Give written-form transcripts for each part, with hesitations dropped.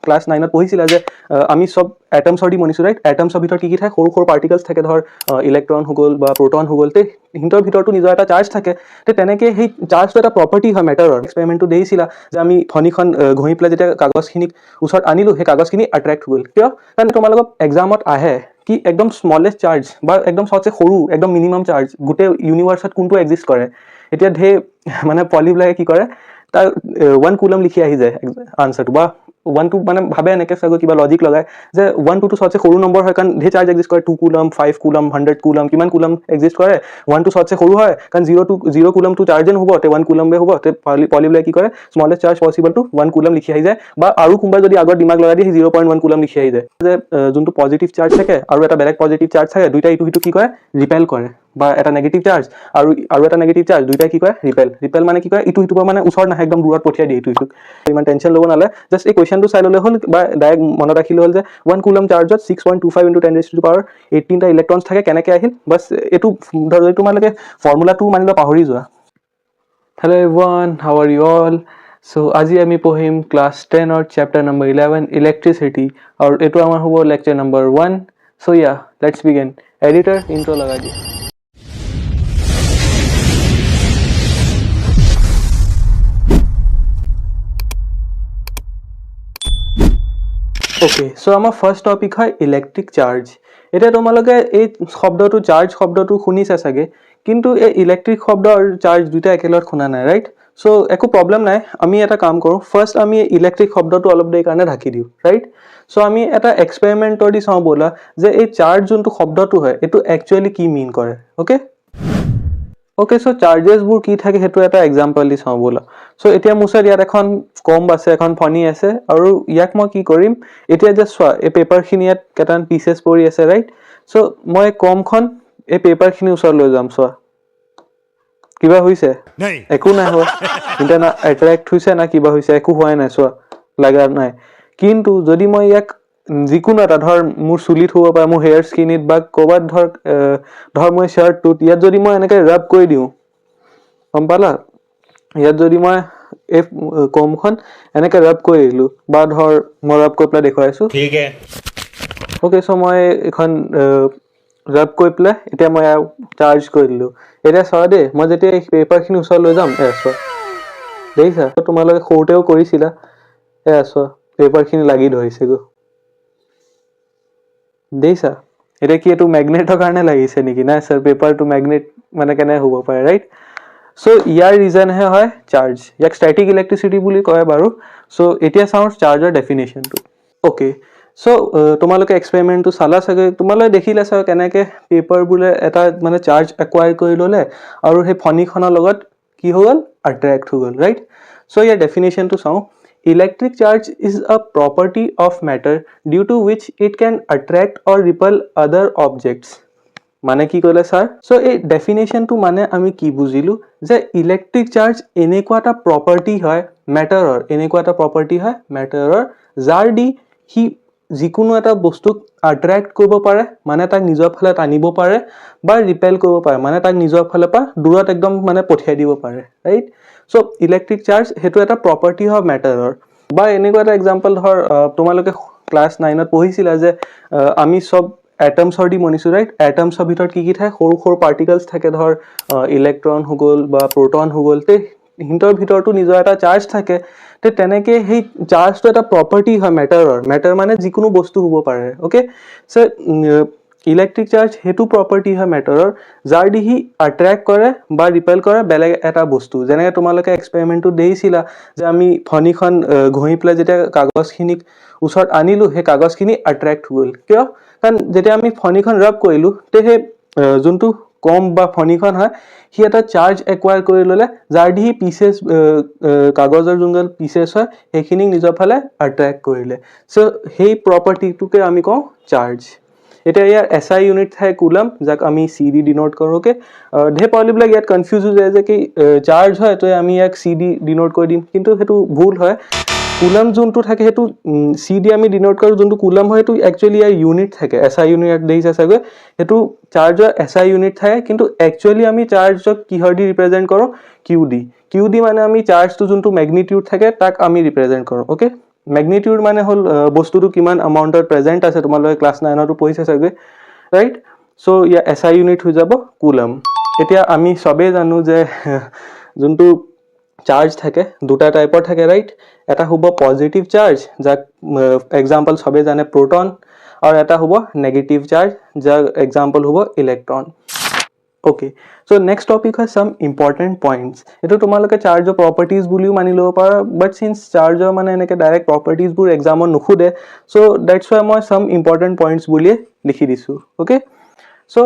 Class 9ত পঢ়িছিলা যে আমি সব এটমছৰ দি বনিছো ৰাইট এটমছৰ ভিতৰত কি থাকে সৰু সৰু পাৰ্টিকলছ থাকে ধৰ ইলেক্ট্ৰন হৈ গ'ল বা প্ৰটন হৈ গ'ল তে হিন্তৰ ভিতৰতো নিজৰ এটা চাৰ্জ থাকে তে তেনেকৈ সেই চাৰ্জটো এটা প্ৰপাৰ্টি হয় মেটাৰৰ এক্সপেৰিমেণ্টটো দেখিছিলা যে আমি ফণিখন ঘঁহি পেলাই যেতিয়া কাগজখিনিক ওচৰত আনিলোঁ সেই কাগজখিনি এট্ৰেক্ট হৈ গ'ল কিয় কাৰণ তোমালোকক এক্সামত আহে কি একদম স্মলেষ্ট চাৰ্জ বা একদম সবচে সৰু একদম মিনিমাম চাৰ্জ গোটেই ইউনিভাৰ্চত কোনটো এক্সিষ্ট কৰে এতিয়া ঢেৰ মানে পলিবিলাকে কি কৰে তাৰ 1 কুলম লিখি আহি যায় আনসাৰটো বা 1 2 মানে ভাবে এনেকৈ চাগৈ কিবা লজিক লগায় যে 1 2 টো সবচে সৰু নম্বৰ হয় কাৰণ ঢেৰ চাৰ্জ এক্সিষ্ট কৰে 2 কুলম 5 কুলম 100 কুলম কিমান কুলম এক্সিষ্ট কৰে 1 টো সবচে সৰু হয় কাৰণ 0 কুলম টো চাৰ্জ নহ'ব তে 1 কুলমে হ'ব তে পলিবিলাকে কি কৰে smallest charge possible to 1 coulomb লিখি আহি যায় বা আৰু কোনোবা যদি আগৰ দিমাগ লগাই দিয়ে 0.1 কুলম লিখি আহি যায় যে যোনটো পজিটিভ চাৰ্জ থাকে আৰু এটা বেলেগ পজিটিভ চাৰ্জ থাকে দুইটা ইটো কি কৰে ৰিপেল কৰে বা এটা নেগেটিভ চাৰ্জ আৰু এটা নেগেটিভ চাৰ্জ দুইটাই কি কৰে ৰিপেল মানে কি কৰে ইটো পৰা মানে ওচৰত নাহে একদম দূৰত পঠিয়াই দিয়ে ইটো ইমান টেনশ্যন ল'ব নালাগে জাষ্ট এই কুৱেশ্যনটো চাই ল'লে হ'ল বা ডাইৰেক্ট মনত ৰাখিলে হ'ল যে 1 কুলম চাৰ্জত 6.25 × 10⁻18 টা ইলেক্ট্ৰনছ থাকে কেনেকৈ আহিল বাছ এইটো ধৰ তোমালোকে ফৰ্মুলাটো মানিলে পাহৰি যোৱা hello' everyone how are you all so আজি আমি পঢ়িম ক্লাছ 10 और चैप्टर नंबर 11 इलेक्ट्रिसिटी और एटू आमार हुबो लेक्चर नंबर 1 सो या लेट्स बिगिन एडिटर इंट्रो लगा दिए ओके सो आमार फर्स्ट टपिक है इलेक्ट्रिक चार्ज এটা তোমালোকে এই শব্দটো চার্জ শব্দটো শুনিছা চাগে কিন্তু এই ইলেক্ট্রিক শব্দ আর চার্জ দুইটা একেলগে শুনা নাই রাইট সো একো প্রবলেম নাই আমি এটা কাম কৰো ফাৰ্স্ট আমি ইলেক্ট্ৰিক শব্দটো অলপ দেৰি কাৰণে ঢাকি দিও ৰাইট সো আমি এটা এক্সপেৰিমেন্টৰ দি চাও বলা যে এই চাৰ্জ যোনটো শব্দটো হয় এটো একচুয়ালি কি মিন কৰে ओके सो चार्जेस बुर की থাকে হেতু এটা एग्जांपल দি চাও বলা সো এতিয়া মুছাৰ ইয়াত এখন কম আছে এখন ফনি আছে আৰু ইয়াক মই কি কৰিম এতিয়া যে সোৱা এই পেপাৰ খিনি ইয়াত কেটান পিসেস পৰি আছে ৰাইট সো মই কমখন এই পেপাৰ খিনি ওচৰ লৈ যাম সোৱা কিবা হৈছে নাই একো নাই হোৱা ইটা না অ্যাট্ৰাক্ট হৈছে না কিবা হৈছে একো হোৱা নাই সোৱা লাগা নাই কিন্তু যদি মই ইয়াক যিকোনো এটা ধৰ মোৰ চুলিত হ'ব পাৰে মোৰ হেয়াৰ স্কিনিত বা কোবাত ধৰ মই শাৰ্টটোত ইয়াত যদি মই এনেকৈ ৰাব কৰি দিও গম পালা ইয়াত যদি মই এই কমখন এনেকৈ ৰাব কৰি দিলো বা ধৰ মই ৰাব কৰি পেলাই দেখুৱাইছো ঠিক আছে ওকে সো মই এখন ৰাব কৰি পেলাই এতিয়া মই চাৰ্জ কৰি দিলো এতিয়া চাও দে মই যেতিয়া এই পেপাৰখিনি ওচৰ লৈ যাম এছো দেখিছা তোমালোকে সৰুতেও কৰিছিলা এছো পেপাৰখিনি লাগি ধৰিছে গো দেইছা এটা কি এটো ম্যাগনেটৰ কাৰণে লাগিছে নেকি না স্যাৰ পেপাৰ টু ম্যাগনেট মানে কেনে হ'ব পাৰে ৰাইট সো ইয়াৰ ৰিজন হয় চাৰ্জ ইয়াক স্ট্যাটিক ইলেক্ট্ৰিসিটি বুলি কয় বাৰু সো এতিয়া চাও চাৰ্জৰ ডেফিনিশনটো ওকে সো তোমালোকে এক্সপেৰিমেন্টটো চালা চাগে তোমালোকে দেখিলা চাগে কেনেকৈ পেপাৰ বুলে এটা মানে চাৰ্জ একুৱায়াৰ কৰি ললে আৰু সেই ফনিখনৰ লগত কি হ'ল অ্যাট্ৰাক্ট হৈ গ'ল ৰাইট সো ইয়াৰ ডেফিনিশনটো চাও Electric charge is a property of matter due to which it can attract or repel other objects. মানে কি কইলে স্যার সো এই ডেফিনেশনটো মানে আমি কি বুজিলু যে ইলেক্ট্রিক চার্জ এনেকুৱা এটা প্ৰপাৰ্টি হয় ম্যাটাৰৰ এনেকুৱা এটা প্ৰপাৰ্টি হয় ম্যাটাৰৰ যাৰ দি হি যিকোনো এটা বস্তুক অ্যাট্ৰাক্ট কৰিব পাৰে মানে তাক নিজৰ ফালে টানিব পাৰে বা ৰিপেল কৰিব পাৰে মানে তাক নিজৰ ফালে পৰা দূৰত একদম মানে পঠিয়াই দিব পাৰে ৰাইট সো ইলেক্ট্ৰিক চাৰ্জ হেতু এটা প্ৰপাৰ্টি হয় ম্যাটাৰৰ বা এনেকুৱা এটা एग्जांपल ধৰ তোমালোকে ক্লাছ 9ত পঢ়িছিলা যে আমি সব এটমছৰ দি বনিছো ৰাইট এটমছৰ ভিতৰত কি থাকে সৰু সৰু পাৰ্টিকলছ থাকে ধৰ ইলেক্ট্ৰন হৈ গ'ল বা প্ৰটন হৈ গ'ল তে হিন্তৰ ভিতৰতো নিজৰ এটা চাৰ্জ থাকে তে তেনেকৈ সেই চাৰ্জটো এটা প্ৰপাৰ্টি হয় ম্যাটাৰৰ মানে যিকোনো বস্তু হ'ব পাৰে ওকে সো ইলেক্ট্ৰিক চাৰ্জ হেতু প্ৰপাৰ্টি হয় ম্যাটাৰৰ যাৰ দি হি অ্যাট্ৰাক্ট কৰে বা ৰিপেল কৰে বেলেগ এটা বস্তু যেনে তোমালোকে এক্সপেৰিমেন্টটো দেখিছিলা যে আমি ফনিখন ঘঁহি পেলাই যেতিয়া কাগজখিনিক ওচৰত আনিলো সেই কাগজখিনি অ্যাট্ৰাক্ট হ'ল কিয় কাৰণ যেতিয়া আমি ফনিখন ৰাব কৰিলো তে সেই যোনটো কম বা ফনিখন হয় হি এটা চাৰ্জ একুৱায়াৰ কৰি ললে যাৰ দি পিসেস কাগজৰ যোনগাল পিসেস হয় সেইখিনি নিজৰ ফালে অ্যাট্ৰাক্ট কৰিলে সো সেই প্ৰপাৰ্টিটোকে আমি কওঁ চাৰ্জ এটা ইয়াৰ এসআই ইউনিট থাকে কুলম যাক আমি সিডি ডিনোট কৰোকে ঢে পলিবিলাক ইয়াত কনফিউজ হৈ যায় যে কি চাৰ্জ হয় তো আমি ইয়াক সিডি ডিনোট কৰি দিম কিন্তু হেতু ভুল হয় কুলম যোনটো থাকে হেতু সিডি আমি ডিনোট কৰো যোনটো কুলম হয় হেতু একচুয়ালি ইয়াৰ ইউনিট থাকে এসআই ইউনিট দেইছা চাগে হেতু চাৰ্জৰ এসআই ইউনিট থাকে কিন্তু একচুয়ালি আমি চাৰ্জক কিহৰ দি ৰিপ্ৰেজেন্ট কৰো কিউডি মানে আমি চাৰ্জটো যোনটো ম্যাগনিটিউড থাকে তাক আমি ৰিপ্ৰেজেন্ট কৰো ওকে মেগনিটিউড মানে হ'ল বস্তুটো কিমান এমাউণ্টত প্ৰেজেণ্ট আছে, তোমালোকে ক্লাছ 9তো পঢ়িছে চাগে, ৰাইট? চ' ইয়াৰ SI ইউনিট হৈ যাব কুলম। এতিয়া আমি চবেই জানো যে যোনটো চাৰ্জ থাকে দুটা টাইপৰ থাকে, ৰাইট? এটা হ'ব পজিটিভ চাৰ্জ, যাক এক্সাম্পল চবেই জানে প্ৰটন, আৰু এটা হ'ব নেগেটিভ চাৰ্জ, যাৰ এক্সাম্পল হ'ব ইলেক্ট্ৰন। অ'কে, চ' নেক্সট টপিক হয় চাম ইম্পৰ্টেণ্ট পইণ্টছ। এইটো তোমালোকে চাৰ্জৰ প্ৰপাৰ্টিজ বুলিও মানি ল'ব পাৰা, বাট চিন্স চাৰ্জৰ মানে এনেকৈ ডাইৰেক্ট প্ৰপাৰ্টিজবোৰ এক্সামত নুসুধে, চ' ডেটছ ৱাই মই চাম ইম্পৰ্টেণ্ট পইণ্টছ বুলিয়ে লিখি দিছোঁ। অ'কে, চ'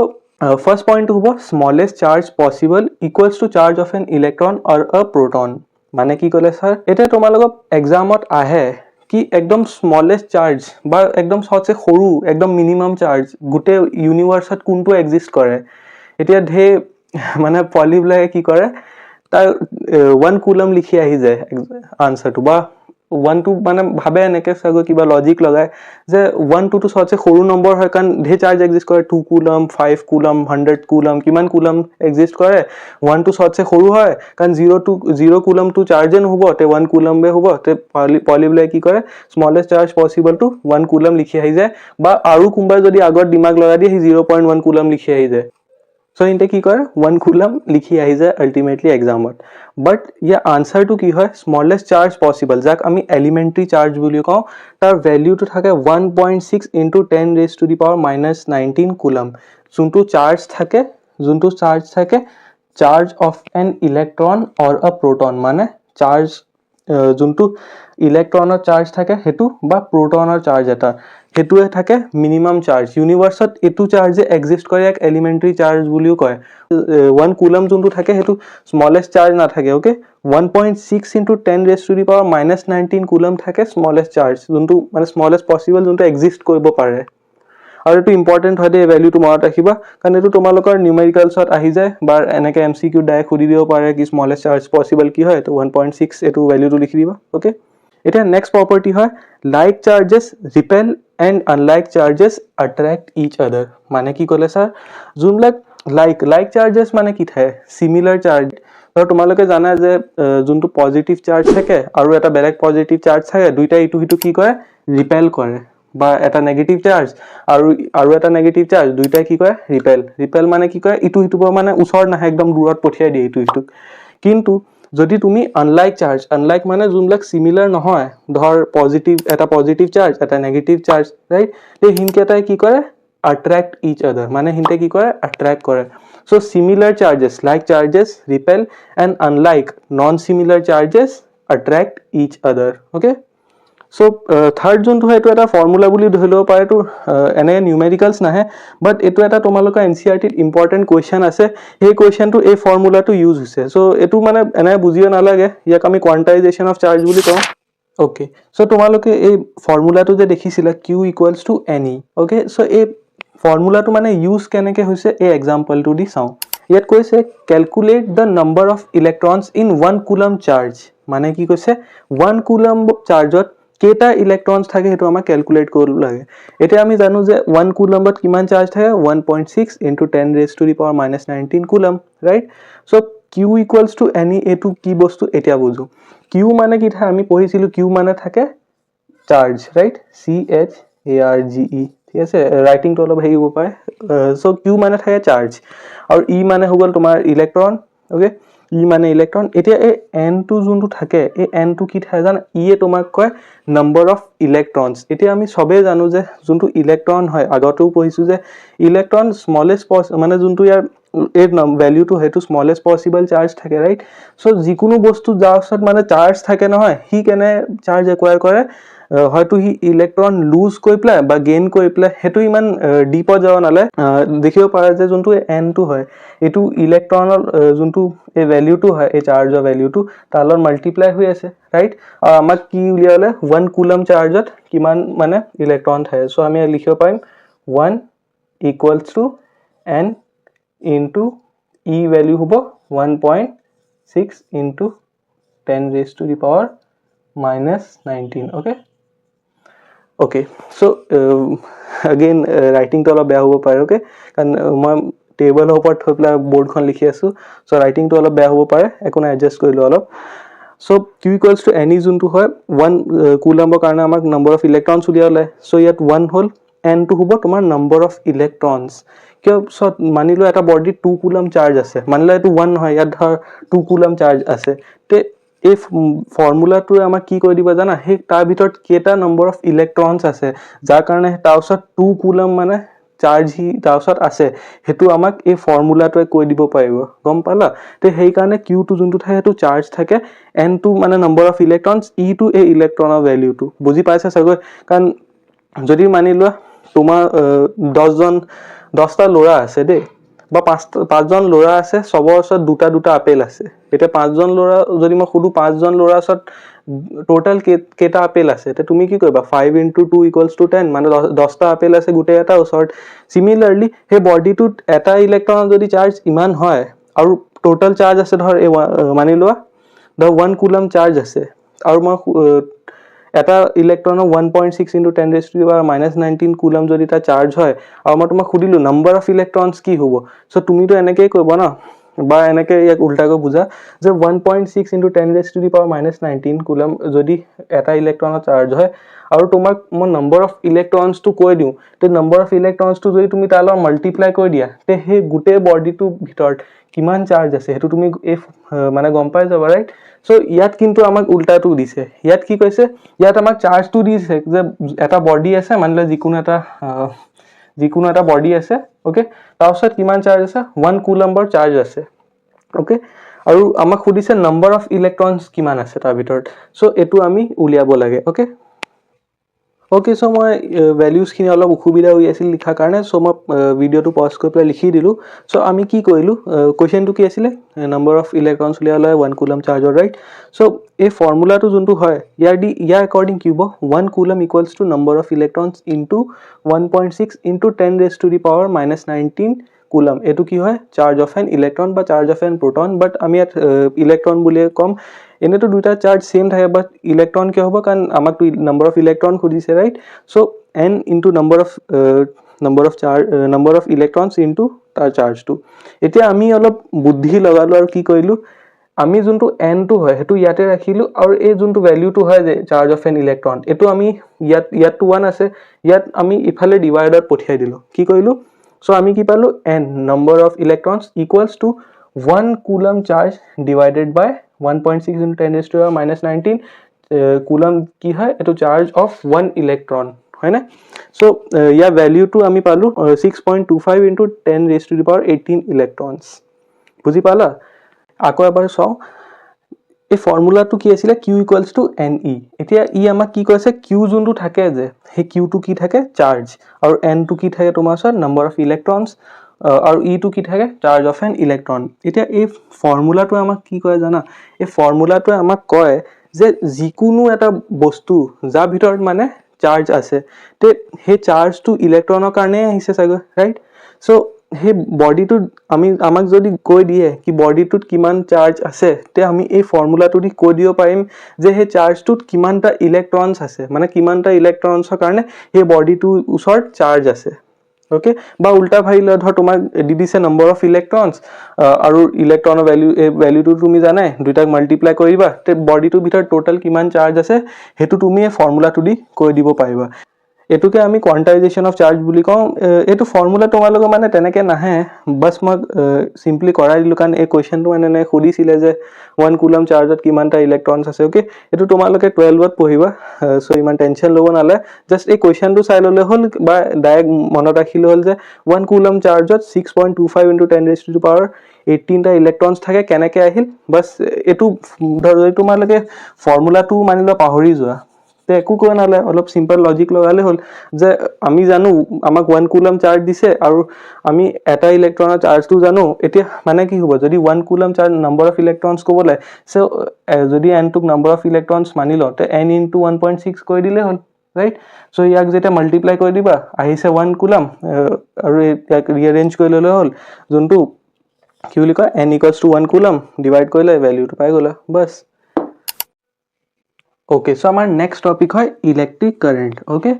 ফাৰ্ষ্ট পইণ্টটো হ'ব smallest charge possible equals to charge of an electron or a proton. মানে কি ক'লে ছাৰ, এতিয়া তোমালোকক এক্সামত আহে কি একদম স্মলেষ্ট চাৰ্জ বা একদম সবচে সৰু একদম মিনিমাম চাৰ্জ গোটেই ইউনিভাৰ্চত কোনটো এক্সিষ্ট কৰে। এতিয়া ঢেৰ মানে পোৱালিবিলাকে কি কৰে, তাৰ 1 কুলম লিখি আহি যায় আনচাৰটো, বা 1টো মানে ভাবে এনেকৈ চাগৈ কিবা লজিক লগায় যে 1-2টো সবচে সৰু নম্বৰ হয়, কাৰণ ঢেৰ চাৰ্জ এক্সিষ্ট কৰে, 2 কুলম 5 কুলম 100 কুলম কিমান কুলম এক্সিষ্ট কৰে। 1টো সবচে সৰু হয় কাৰণ 0 কুলমটো চাৰ্জে নহ'ব, তে 1 কুলমবে হ'ব। তে পোৱালিবিলাকে কি কৰে smallest charge possible to 1 coulomb লিখি আহি যায়, বা আৰু কোনোবাই যদি আগত দিমাগ লগাই দিয়ে সি 0.1 কুলম লিখি আহি যায়। চ' ইহঁতে কি কৰে 1 কুলম লিখি আহি যায় আল্টিমেটলি এক্সামত। বাট ইয়াৰ আনচাৰটো কি হয়, স্মলেষ্ট চাৰ্জ পচিবল, যাক আমি এলিমেণ্টাৰী চাৰ্জ বুলি কওঁ, তাৰ ভেলিউটো থাকে 1.6 × 10⁻⁻19 কুলম। যোনটো চাৰ্জ থাকে charge of an electron or a proton, মানে চাৰ্জ যোনটো ইলেক্ট্ৰনৰ চাৰ্জ থাকে সেইটো, বা প্ৰটনৰ চাৰ্জ এটা, সেইটোৱে থাকে মিনিমাম চাৰ্জ ইউনিভাৰ্চত। এইটো চাৰ্জে এক্সিষ্ট কৰে, এক এলিমেণ্টাৰী চাৰ্জ বুলিও কয়। 1 কুলম যোনটো থাকে সেইটো স্মলেষ্ট চাৰ্জ নাথাকে। অ'কে, 1.6 × 10⁻⁻19 কুলম থাকে স্মলেষ্ট চাৰ্জ, যোনটো মানে স্মলেষ্ট পচিবল, যোনটো এক্সিষ্ট কৰিব পাৰে। আৰু এইটো ইম্পৰ্টেণ্ট হয় দেই, ভেলিউটো মনত ৰাখিবা, কাৰণ এইটো তোমালোকৰ নিউমেৰিকেলছত আহি যায়, বা এনেকৈ MCQ ডাইৰেক্ট সুধি দিব পাৰে কি স্মলেষ্ট চাৰ্জ পচিবল কি হয়, এইটো 1.6 এইটো ভেলিউটো লিখি দিবা। অ'কে, এতিয়া নেক্সট প্ৰপাৰ্টি হয় like charges repel and unlike charges attract each other. মানে কি ক'লে ছাৰ, যোনবিলাক লাইক চাৰ্জেছ মানে কি থাকে চিমিলাৰ চাৰ্জ। আৰু তোমালোকে জানা যে যোনটো পজিটিভ চাৰ্জ থাকে আৰু এটা বেলেগ পজিটিভ চাৰ্জ থাকে, দুইটাই ইটো সিটো কি কৰে ৰিপেল কৰে, বা এটা নেগেটিভ চাৰ্জ আৰু এটা নেগেটিভ চাৰ্জ দুইটাই কি কৰে ৰিপেল মানে কি কৰে ইটো সিটোৰ পৰা মানে ওচৰত নাহে, একদম দূৰত পঠিয়াই দিয়ে ইটো সিটোক। কিন্তু যদি তুমি আনলাইক মানে যোনবিলাক চিমিলাৰ নহয়, ধৰ এটা পজিটিভ চাৰ্জ এটা নেগেটিভ চাৰ্জ, ৰাইট? এই হিনকেইটাই কি কৰে attract each other, মানে হিনতে কি কৰে attract কৰে। So similar charges like charges repel and unlike non-similar charges attract each other. Okay, so third যোনটো হয় এইটো এটা ফৰ্মুলা বুলি ধৰি ল'ব পাৰে, এইটো এনে নিউমেৰিকেলছ নাহে, বাট এইটো এটা তোমালোকৰ NCERTত ইম্পৰ্টেণ্ট কুৱেশ্যন আছে, সেই কুৱেশ্যনটো এই ফৰ্মুলাটো ইউজ হৈছে। চ' এইটো মানে এনে বুজিব নালাগে, ইয়াক আমি কোৱান্টাইজেশ্যন অফ চাৰ্জ বুলি কওঁ। অ'কে, চ' তোমালোকে এই ফৰ্মুলাটো যে দেখিছিলা Q = NE। অ'কে, চ' এই ফৰ্মুলাটো মানে ইউজ কেনেকৈ হৈছে এই এক্সাম্পলটো দি চাওঁ। ইয়াত কৈছে calculate the number of electrons in 1 coulomb charge. মানে কি কৈছে 1 কুলম চাৰ্জত কেইটা ইলেক্ট্ৰনছ থাকে সেইটো আমাক কেলকুলেট কৰিব লাগে। এতিয়া আমি জানো যে 1 কুলমত কিমান চাৰ্জ থাকে 1.6 × 10⁻⁻19 কুলম, ৰাইট? চ' Q = NE এইটো কি বস্তু এতিয়া বুজো। Q মানে কি থাকে আমি পঢ়িছিলো, Q মানে থাকে চাৰ্জ, ৰাইট? CHARGE, ঠিক আছে, ৰাইটিংটো অলপ হেৰি হ'ব পাৰে। চ' Q মানে থাকে চাৰ্জ, আৰু E মানে হৈ গ'ল তোমাৰ ইলেক্ট্ৰন। অ'কে, E মানে ইলেক্ট্ৰন। এতিয়া এই Nটো যোনটো থাকে, এই Nটো কি থাকে জানা, ইয়ে তোমাক কয় নাম্বাৰ অফ ইলেক্ট্ৰনছ। এতিয়া আমি চবেই জানো যে যোনটো ইলেক্ট্ৰন হয়, আগতেও পঢ়িছোঁ যে ইলেক্ট্ৰন স্মলেষ্ট মানে যোনটো ইয়াৰ এই ভেলিউটো সেইটো স্মলেষ্ট পচিবল চাৰ্জ থাকে, ৰাইট? চ' যিকোনো বস্তু যাৰ ওচৰত মানে চাৰ্জ থাকে নহয়, সি কেনে চাৰ্জ একুৱায়াৰ কৰে, হয়তো সি ইলেক্ট্ৰন লুজ কৰি পেলাই বা গেইন কৰি পেলাই, সেইটো ইমান ডিপত যাব নালাগে। দেখিব পাৰে যে যোনটো Nটো হয় এইটো ইলেক্ট্ৰনৰ যোনটো এই ভেলিউটো হয়, এই চাৰ্জৰ ভেলিউটো তাৰ লগত মাল্টিপ্লাই হৈ আছে, ৰাইট? আৰু আমাক কি উলিয়ালে 1 কুলম চাৰ্জত কিমান মানে ইলেক্ট্ৰন থাকে। চ' আমি লিখিব পাৰিম 1 = N × E ভেলিউ হ'ব 1.6 × 10⁻⁻19। অ'কে, চ' আগেইন ৰাইটিংটো অলপ বেয়া হ'ব পাৰে। অ'কে, কাৰণ মই টেবলৰ ওপৰত থৈ পেলাই বৰ্ডখন লিখি আছোঁ, চ' ৰাইটিংটো অলপ বেয়া হ'ব পাৰে, একো নাই, এডজাষ্ট কৰিলোঁ অলপ। So Q equals to N যোনটো হয় 1 কুলম্বৰ কাৰণে আমাক নম্বৰ অফ ইলেক্ট্ৰনছ উলিয়ালে so ইয়াত 1 হ'ল N টো হ'ব তোমাৰ নম্বৰ অফ ইলেক্ট্ৰনছ কিয় সত মানি লো এটা বডি 2 কুলম চাৰ্জ আছে মানি লো এটো 1 নহয় ইয়াত ধৰ 2 কুলম চাৰ্জ আছে তে এই ফৰ্মুলাটো আমাক কি কৈ দিবা জানা হে তাৰ ভিতৰত কেটা নম্বৰ অফ ইলেক্ট্ৰনছ আছে যাৰ কাৰণে তাৰ ওচৰত 2 কুলম মানে চাৰ্জ হি তাৰ ওচৰত আছে হেতু আমাক এই ফৰ্মুলাটোৱে কৈ দিব পাৰিব গম পালা তে হেই কাৰণে q টো যোনটো থাকে হেতু চাৰ্জ থাকে n টো মানে নম্বৰ অফ ইলেক্ট্ৰনছ e টো এই ইলেক্ট্ৰনৰ ভ্যালুটো বুজি পাইছা সগৈ কাৰণ যদি মানি লোৱা তোমাৰ 10টা লৰা আছে দে বা 5জন লৰা আছে সবৰ ওচৰত দুটা আপেল আছে এটা 5জন লৰা যদি মই খুদু 5জন লৰা ওচৰত টোটাল কেটা আপেল আছে তে তুমি কি কৰিবা 5 * 2 = 10 মানে 10টা আপেল আছে গুটে এটা ওচৰত সিমিলাৰলি হে বডিটোত এটা ইলেক্ট্ৰন যদি চাৰ্জ ইমান হয় আৰু টোটাল চাৰ্জ আছে ধৰ মানি লোৱা the 1 coulomb charge আছে আৰু মই এটা ইলেক্ট্ৰনৰ 1.6 * 10⁻⁻19 কুলম যদি তা চাৰ্জ হয় আৰু মই তোমাক খুদিলো নাম্বাৰ অফ ইলেক্ট্ৰনছ কি হ'ব সো তুমি তো এনেকৈ কইবা না বা এনেকৈ ইয়াক উল্টাকৈ বুজা যে 1.6 * 10⁻⁻19 কুলম যদি এটা ইলেক্ট্ৰনৰ চাৰ্জ হয় আৰু তোমাক মই নাম্বাৰ অফ ইলেক্ট্ৰনছ টু কৈ দিও তে নাম্বাৰ অফ ইলেক্ট্ৰনছ টু যদি তুমি তালৰ মাল্টিপ্লাই কৰি দিয়া তে হে গুটে বডিটো ভিতৰত কিমান চাৰ্জ আছে হেতু তুমি মানে গম পাই যাবা ৰাইট সো ইয়াত কিন্তু আমাক উল্টাটো দিছে ইয়াত কি কৈছে ইয়াত আমাক চাৰ্জটো দিছে যে এটা বডি আছে মানলে যিকোনো এটা বডি আছে ওকে তাৰছত কিমান চাৰ্জ আছে 1 কুলম্বৰ চাৰ্জ আছে ওকে আৰু আমাক খুদিছে নাম্বাৰ অফ ইলেক্ট্ৰনছ কিমান আছে তাৰ ভিতৰত সো এটো আমি উলিয়াব লাগে okay Okay, so my values খিনি অলপ অসুবিধা হৈ আছিল লিখা কাৰণে সো মই ভিডিওটো পজ কৰি পেলাই লিখি দিলো সো আমি কি কইলো কোৱেশ্চনটো কি আছিল নাম্বাৰ অফ ইলেক্ট্ৰনছ উলিয়ালে 1 কুলম চাৰ্জৰ ৰাইট সো এই ফৰ্মুলাটো যোনটো হয় ইয়াৰ আকৰ্ডিং কি হ'ব 1 coulomb equals to number of electrons into 1.6 into 10⁻⁻19 coulomb এটো কি হয় চাৰ্জ অফ এন ইলেক্ট্ৰন বা চাৰ্জ অফ এন প্ৰোটন বাট আমি ইয়াত ইলেক্ট্ৰন বুলিয়ে কম এনে তো দুটা চাৰ্জ সেম থাকে বাট ইলেক্ট্ৰন কি হ'ব কাৰণ আমাক নাম্বাৰ অফ ইলেক্ট্ৰন খুদিছে right so n into number of electrons into তাৰ চাৰ্জটো এতিয়া আমি অলপ বুদ্ধি লগালো আৰু কি কৰিলো আমি যোনটো n টো হয় হেতু ইয়াতে ৰাখিলো আৰু এই যোনটো ভ্যালুটো হয় যে চাৰ্জ অফ এন ইলেক্ট্ৰন এটো আমি ইয়াত 1 আছে ইয়াত আমি ইফালে ডিভাইডাৰ পঠিয়াই দিলো কি কৰিলো সো আমি কি পালো n number of electrons equals to 1 coulomb charge divided by 1.6 * 10⁻⁻19 coulomb কি হয় এটো চার্জ অফ 1 ইলেক্ট্রন হয় না সো ইয়াৰ ভ্যালুটো আমি পালো 6.25 * 10⁻18 ইলেক্ট্ৰনছ বুজি পালা আকৌ এবাৰ চাও এই ফৰ্মুলাটো কি আছিল q = ne এতিয়া ই আমাক কি কৈছে q যোনটো থাকে যে হে q টো কি থাকে চাৰ্জ আৰু n টো কি থাকে তোমাৰ ওচৰত নাম্বাৰ অফ ইলেক্ট্ৰনছ আৰু e টো কি থাকে চাৰ্জ অফ এন ইলেক্ট্ৰন এতিয়া এই ফৰ্মুলাটো আমাক কি কয় জানা এই ফৰ্মুলাটোৱে আমাক কয় যে যিকোনো এটা বস্তু যাৰ ভিতৰত মানে চাৰ্জ আছে তে হে চাৰ্জটো ইলেক্ট্ৰনৰ কাৰণে আহিছে সাগৰ ৰাইট সো হে বডিটো আমাক যদি কৈ দিয়ে কি বডিটোত কিমান চাৰ্জ আছে তে আমি এই ফৰ্মুলাটো দি কৈ দিও পাৰিম যে হে চাৰ্জটোত কিমানটা ইলেক্ট্ৰনছ আছে মানে কিমানটা ইলেক্ট্ৰনছৰ কাৰণে হে বডিটো ওচৰত চাৰ্জ আছে ওকে বা উল্টা ভাইলে ধৰ তোমাক দি দিছে নাম্বাৰ অফ ইলেক্ট্ৰনছ আৰু ইলেক্ট্ৰনৰ ভ্যালুটো তুমি জানাই দুটাক মাল্টিপ্লাই কৰিবা তে বডিটোৰ ভিতৰত টোটাল কিমান চাৰ্জ আছে হেতু তুমি এই ফৰ্মুলাটো দি কৈ দিব পাৰিবা এটুকে আমি কোয়ান্টাইজেशन অফ চাৰ্জ বুলি কওঁ এটো ফৰ্মুলা তোমালোক মানে তেনেকে নাহে বাস মই সিম্পলি কৰাই দিলু কাৰণ এই কোৱেশ্চনটো মানে খুদিছিলে যে 1 কুলম চাৰ্জত কিমানটা ইলেক্ট্ৰনছ আছে ওকে এটো তোমালোকে 12 ত পঢ়িবা সো ইমান টেনচন লব নালে জাস্ট এই কোৱেশ্চনটো চাই ললে হল বা ডাইৰেক্ট মনত ৰাখিলে হল যে 1 কুলম চাৰ্জত 6.25 * 10⁻18 টা ইলেক্ট্ৰনছ থাকে কেনেকে আহিল বাস এটো ধৰ তোমালোকে ফৰ্মুলাটো মানিলো পাহৰি যোৱা তে একো কোৱা নালে অলপ সিম্পল লজিক লগালে হল যে আমি জানো আমাক 1 কুলম চাৰ্জ দিছে আৰু আমি এটা ইলেক্ট্ৰনৰ চাৰ্জটো জানো এতিয়া মানে কি হ'ব যদি 1 coulomb charge number of electrons কবলে সো যদি n টুক নাম্বাৰ অফ ইলেক্ট্ৰনছ মানিলো তে n * 1.6 কৈ দিলে হল ৰাইট সো ইয়াক যেটা মাল্টিপ্লাই কৰি দিবা আহিছে 1 কুলম আৰু ইয়াক ৰিঅ্যাৰেঞ্জ কৰি ললে হল যোনটো কি বুলি কয় n = 1 কুলম ডিভাইড কৰিলে ভ্যালুটো পাই গলা বাস Okay, so our next topic है electric current. Okay,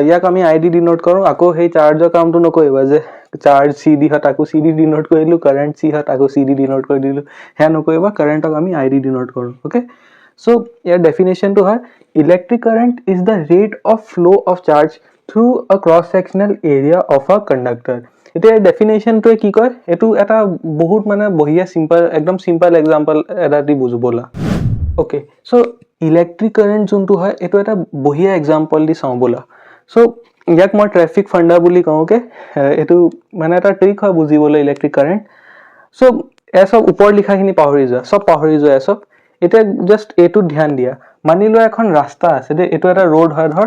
याक आमी ID denote करूँ आको हे charge काम तो नको है वजह charge CD हट आको CD denote कर दिलु current C हट आको CD denote कर दिलु है नको है वा current आको आमी ID denote करूँ. Okay, So ইয়াৰ ডেফিনেশ্যনটো হয় electric current is the rate of flow' of charge through a cross sectional area of a conductor. এতিয়া ডেফিনেশ্যনটোৱে কি কয়, এইটো এটা বহুত মানে বঢ়িয়া চিম্পল, একদম চিম্পল এক্সাম্পল এটা দি বুজো ব'লা। অ'কে, চ' ইলেক্ট্ৰিক কাৰেণ্ট যোনটো হয় এইটো এটা বঢ়িয়া এক্সাম্পল দি চাওঁ ব'লা। চ' ইয়াক মই ট্ৰেফিক ফাণ্ডা বুলি কওঁ। অ'কে, এইটো মানে এটা ট্ৰিক হয় বুজিবলৈ ইলেক্ট্ৰিক কাৰেণ্ট। চ' এয়া চব ওপৰত লিখাখিনি পাহৰি যোৱা, চব পাহৰি যোৱা চব। এতিয়া জাষ্ট এইটোত ধ্যান দিয়া। মানি লোৱা এখন ৰাস্তা আছে দেই, এইটো এটা ৰোড হয়, ধৰ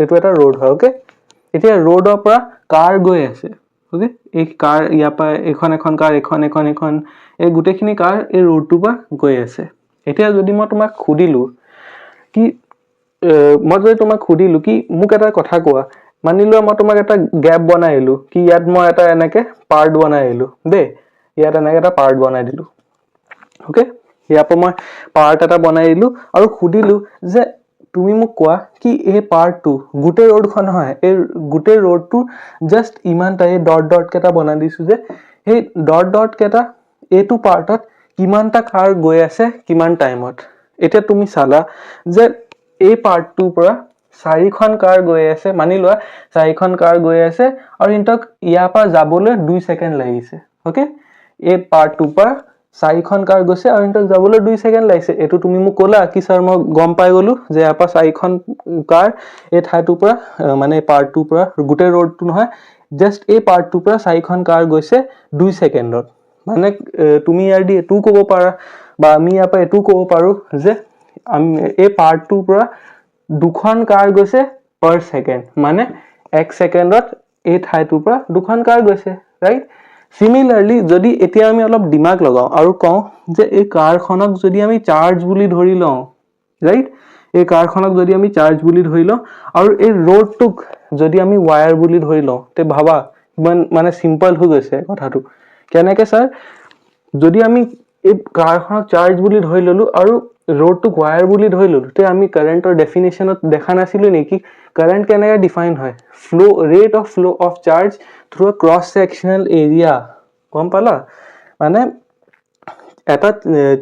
এইটো এটা ৰোড হয়। অ'কে, এতিয়া ৰোডৰ পৰা কাৰ গৈ আছে। অ'কে, এই কাৰ ইয়াৰ পৰা এখন এখন কাৰ, এখন এই গোটেইখিনি কাৰ এই ৰোডটোৰ পৰা গৈ আছে। এতিয়া যদি মই তোমাক সুধিলোঁ কি, মই যদি তোমাক সুধিলোঁ কি মোক এটা কথা কোৱা, মানি লোৱা মই তোমাক এটা গেপ বনাই দিলোঁ কি ইয়াত মই এটা এনেকে পাৰ্ট বনাই দিলোঁ দেই, ইয়াত এনেকে এটা পাৰ্ট বনাই দিলোঁ। অ'কে, ইয়াৰ পৰা মই পাৰ্ট এটা বনাই দিলোঁ আৰু সুধিলোঁ যে তুমি মোক কোৱা কি এই পাৰ্টটো গোটেই ৰোডখন নহয়, এই গোটেই ৰোডটো জাষ্ট ইমানটা এই ডট ডট কেইটা বনাই দিছোঁ যে সেই ডট ডট কেইটা এইটো পাৰ্টত কিমানটা কাৰ গৈ আছে কিমান টাইমত। এতিয়া তুমি চালা যে এই পাৰ্টটোৰ পৰা 4খন কাৰ গৈ আছে, মানি লোৱা 4খন কাৰ গৈ আছে আৰু ইহঁতক ইয়াৰ পৰা যাবলৈ 2 ছেকেণ্ড লাগিছে। অ'কে, এই পাৰ্টটোৰ পৰা 4খন কাৰ গৈছে আৰু ইহঁতক যাবলৈ 2 ছেকেণ্ড লাগিছে। এইটো তুমি মোক ক'লা কি ছাৰ মই গম পাই গ'লোঁ যে ইয়াৰ পৰা 4খন কাৰ এই ঠাইটোৰ পৰা মানে এই পাৰ্টটোৰ পৰা, গোটেই ৰোডটো নহয়, জাষ্ট এই পাৰ্টটোৰ পৰা 4খন কাৰ গৈছে 2 ছেকেণ্ডত। মানে তুমি ইয়াৰ দি এইটোও ক'ব পাৰা বা আমি ইয়াৰ পৰা এইটোও ক'ব পাৰোঁ যে আমি এই পাৰ্টটোৰ পৰা 2খন কাৰ গৈছে পাৰ ছেকেণ্ড, মানে 1 ছেকেণ্ডত এই ঠাইটোৰ পৰা 2খন কাৰ গৈছে, ৰাইট। চিমিলাৰলি যদি এতিয়া আমি অলপ দিমাগ লগাওঁ আৰু কওঁ যে এই কাৰখনক যদি আমি চাৰ্জ বুলি ধৰি লওঁ, ৰাইট, এই কাৰখনক যদি আমি চাৰ্জ বুলি ধৰি লওঁ আৰু এই ৰোডটোক যদি আমি ৱায়াৰ বুলি ধৰি লওঁ, তে ভাবা ইমান মানে চিম্পল হৈ গৈছে কথাটো। কেনেকে ছাৰ, যদি আমি এই কাৰখনক চাৰ্জ বুলি ধৰি ল'লোঁ আৰু ৰোডটোক ৱায়াৰ বুলি ধৰি ল'লোঁ, তে আমি কাৰেণ্টৰ ডেফিনেশ্যনত দেখা নাছিলোঁ নেকি কাৰেণ্ট কেনেকৈ ডিফাইন হয়, rate of flow' of charge through a cross sectional area. গম পালা, মানে এটা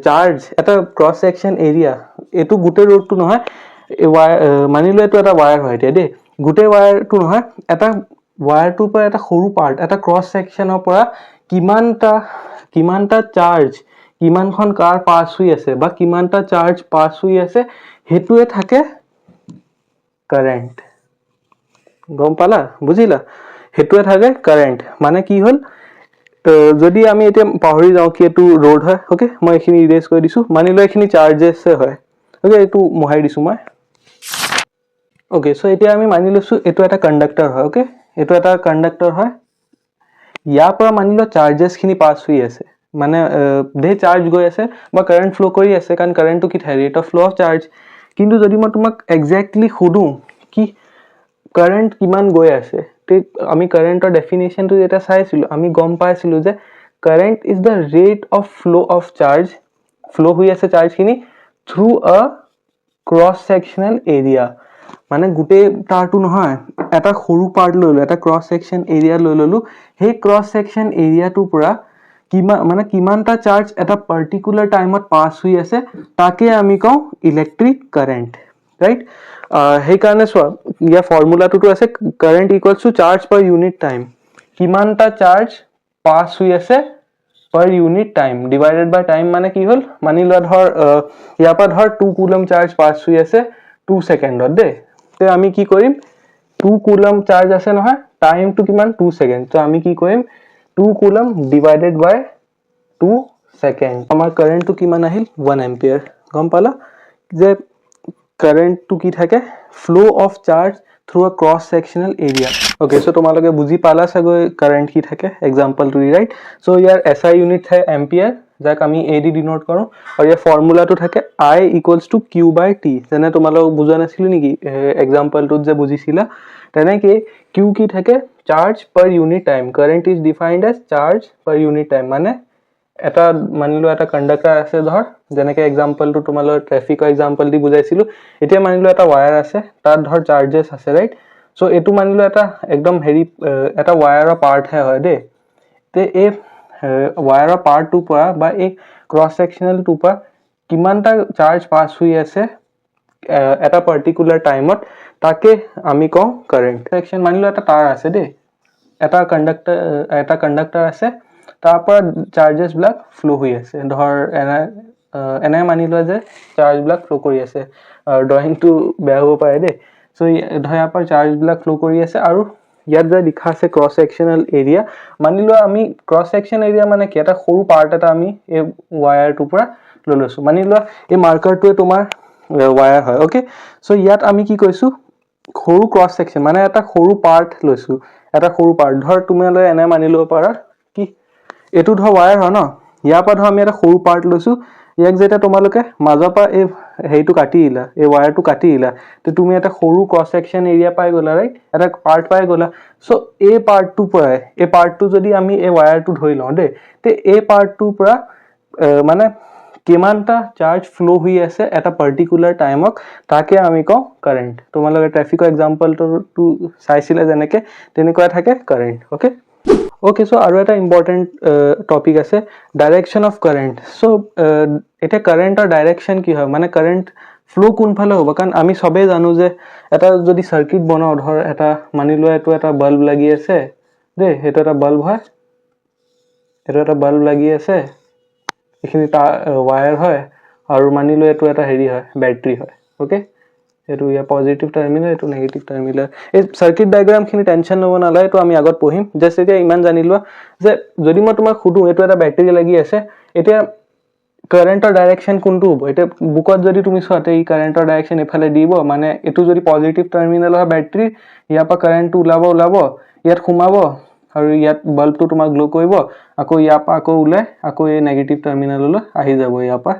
চাৰ্জ, এটা ক্ৰছ ছেকশ্যন এৰিয়া, এইটো গোটেই ৰোডটো নহয়, মানি লোৱা এইটো এটা ৱায়াৰ হয় এতিয়া দেই, গোটেই ৱায়াৰটো নহয়, এটা ৱায়াৰটোৰ পৰা এটা সৰু পাৰ্ট, এটা ক্ৰছ ছেকশ্যনৰ পৰা কিমানটা চাৰ্জ, কিমানখন কাৰ পাছ হৈ আছে বা কিমানটা চাৰ্জ পাছ হৈ আছে, সেইটোৱে থাকে কাৰেণ্ট। গম পালা, বুজিলা, সেইটোৱে থাকে কাৰেণ্ট। মানে কি হ'ল, যদি আমি এতিয়া পাহৰি যাওঁ কি এইটো ৰোড হয়। অ'কে, মই এইখিনি ইৰেজ কৰি দিছোঁ, মানি লোৱা এইখিনি চাৰ্জেছে হয়। অ'কে, এইটো মোহাৰি দিছোঁ মই। অ'কে, চ' এতিয়া আমি মানি লৈছোঁ এইটো এটা কণ্ডাক্টৰ হয়। অ'কে, এইটো এটা কণ্ডাক্টৰ হয়। ইয়াৰ পৰা মানি লোৱা চাৰ্জেছখিনি পাছ হৈ আছে, মানে ধেৰ চাৰ্জ গৈ আছে বা কাৰেণ্ট ফ্ল' কৰি আছে, কাৰণ কাৰেণ্টটো কি থাকে, rate of flow' of charge. কিন্তু যদি মই তোমাক একজেক্টলি সুধোঁ কি কাৰেণ্ট কিমান গৈ আছে, তে আমি কাৰেণ্টৰ ডেফিনেশ্যনটো যেতিয়া চাইছিলোঁ আমি গম পাইছিলোঁ যে current is the rate of flow' of charge, ফ্ল' হৈ আছে চাৰ্জখিনি through a cross sectional area. মানে গোটেই তাৰটো নহয়, এটা সৰু পাৰ্ট লৈ ল'লোঁ, এটা ক্ৰছ ছেকশ্যন এৰিয়া লৈ ল'লোঁ, সেই ক্ৰছ ছেকশ্যন এৰিয়াটোৰ পৰা কিমানটা চাৰ্জ এটা পাৰ্টিকুলাৰ টাইমত পাছ হৈ আছে, তাকে আমি কওঁ ইলেক্ট্ৰিক কাৰেণ্ট, ৰাইট। সেইকাৰণে চোৱা, ইয়াৰ ফৰ্মুলাটোতো আছে current equals to charge per unit time, কিমানটা চাৰ্জ পাছ হৈ আছে পাৰ ইউনিট টাইম ডিভাইডেড বাই টাইম। মানে কি হ'ল, মানি লোৱা ধৰ ইয়াৰ পৰা ধৰ 2 কুলম চাৰ্জ পাছ হৈ আছে 2 ছেকেণ্ডত দেই, তে আমি কি কৰিম, 2 কুলম চাৰ্জ আছে নহয়, টাইমটো কিমান 2 ছেকেণ্ড, তো আমি কি কৰিম 2 কুলম ডিভাইডেড বাই 2 ছেকেণ্ড, আমাৰ কাৰেণ্টটো কিমান আহিল 1 এম্পিয়াৰ। গম পালা যে কাৰেণ্টটো কি থাকে, ফ্ল' of charge through a cross sectional area. Okay, চ' তোমালোকে বুজি পালা চাগৈ কাৰেণ্ট কি থাকে এক্সাম্পলটো দি, ৰাইট। চ' ইয়াৰ SI ইউনিট থাকে এম্পিয়াৰ, যাক আমি A দি ডিনোট কৰোঁ, আৰু ইয়াৰ ফৰ্মুলাটো থাকে I ইকুৱেলছ টু Q/T। যেনে তোমালোকক বুজোৱা নাছিলোঁ নেকি এক্সাম্পলটোত যে বুজিছিলা, তেনেকৈ Q কি থাকে, charge per unit time, current is defined as charge per unit time. মানে এটা মানি লোৱা এটা কণ্ডাক্টৰ আছে ধৰ, যেনেকৈ এক্সাম্পলটো তোমালোকৰ ট্ৰেফিকৰ এক্সাম্পল দি বুজাইছিলোঁ, এতিয়া মানি লোৱা এটা ৱায়াৰ আছে, তাত ধৰ চাৰ্জেছ আছে, ৰাইট। চ' এইটো মানি লোৱা এটা একদম এটা ৱায়াৰৰ পাৰ্টহে হয় দেই, তে এই ৱায়াৰৰ পাৰ্টটোৰ পৰা বা এই ক্ৰছ ছেকশ্যনেলটোৰ পৰা কিমানটা চাৰ্জ পাছ হৈ আছে এটা পাৰ্টিকুলাৰ টাইমত তাকে আমি কওঁ কাৰেণ্ট সেকশ্যন মানি লোৱা এটা তাৰ আছে দেই এটা কণ্ডাক্টৰ আছে তাৰ পৰা চাৰ্জেছ বিলাক ফ্লো হৈ আছে ধৰ এনে মানি লোৱা যে চাৰ্জ বিলাক ফ্লো কৰি আছে ড্ৰয়িংটো বেয়া হ'ব পাৰে দেই সো ধৰ ইয়াৰ পৰা চাৰ্জ বিলাক ফ্লো কৰি আছে আৰু ইয়াত যে লিখা আছে ক্ৰছ সেকশ্যনাল এৰিয়া মানি লোৱা আমি ক্ৰছ সেকশ্যন এৰিয়া মানে কি এটা সৰু পাৰ্ট এটা আমি এই ওয়্যাৰটোৰ পৰা লৈ লৈছো মানি লোৱা এই মাৰ্কাৰটোৱে তোমাৰ ওয়্যাৰ হয় ওকে সো ইয়াত আমি কি কৈছো সৰু ক্ৰছ সেকশ্যন মানে এটা সৰু পাৰ্ট লৈছো এটা সৰু পাৰ্ট ধৰ তোমালৈ এনে মানি লব পাৰা কি এটো ধৰ ওয়্যাৰ হয় ন ইয়াৰ পৰা ধৰ আমি এটা সৰু পাৰ্ট লৈছো ইয়াক যেতিয়া তোমালোকে মাজৰ পৰা এই হেইটো কাটি দিলা এই ওয়্যাৰটো কাটি দিলা তে তুমি এটা সৰু ক্ৰছ সেকশ্যন এৰিয়া পাই গলা ৰাইট এটা পাৰ্ট পাই গলা সো এই পাৰ্টটো পৰাই এই পাৰ্টটো যদি আমি এই ওয়্যাৰটো ধৰি লওঁ দে তে এই পাৰ্টটোৰ পৰা মানে কিমানটা চাৰ্জ ফ্লো হৈ আছে এটা পাৰ্টিকুলাৰ টাইমক তাকে আমি কওঁ কাৰেণ্ট তোমালোকে ট্ৰাফিকৰ এক্সাম্পলটো চাইছিলে যেনেকে তেনেকুৱা থাকে কাৰেণ্ট ওকে ওকে সো আৰু এটা ইম্পৰ্টেন্ট টপিক আছে ডাইৰেকশন অফ কাৰেণ্ট সো এটা কাৰেণ্টৰ ডাইৰেকশন কি হয় মানে কাৰেণ্ট ফ্লো কোনফালে হ'ব কাৰণ আমি সবে জানো যে এটা যদি সাৰ্কিট বনাও ধৰ এটা মানি লোৱা এটো এটা বাল্ব লাগি আছে দে হেটো এটা বাল্ব হয় এটো এটা বাল্ব লাগি আছে এখিনি ওয়্যাৰ হয় আৰু মানি লোৱা এটো এটা হেৰি হয় ব্যাটাৰি হয় ওকে এটো ইয়া পজিটিভ টাৰ্মিনাল এটো নেগেটিভ টাৰ্মিনাল এই সাৰ্কিট ডায়াগ্ৰাম খিনি টেনশন লব নালাগে তো আমি আগত পঢ়িম জাস্ট এতিয়া ইমান জানি লোৱা যে যদি মই তোমাক খুদু এটো এটা ব্যাটাৰি লাগি আছে এতিয়া কাৰেণ্টৰ ডাইৰেকশন কোনটো হ'ব এটা বুকত যদি তুমি চোৱাতে এই কাৰেণ্টৰ ডাইৰেকশন এফালে দিব মানে এটো যদি পজিটিভ টাৰ্মিনাল হয় ব্যাটাৰি ইয়াৰ পৰা কাৰেণ্টটো ওলাব ইয়াত সোমাব আৰু ইয়াত বাল্বটো তোমাক গ্লো কৰিব আকৌ ইয়াৰ পৰা আকৌ ওলাই আকৌ এই নেগেটিভ টাৰ্মিনাললৈ আহি যাব ইয়াৰ পৰা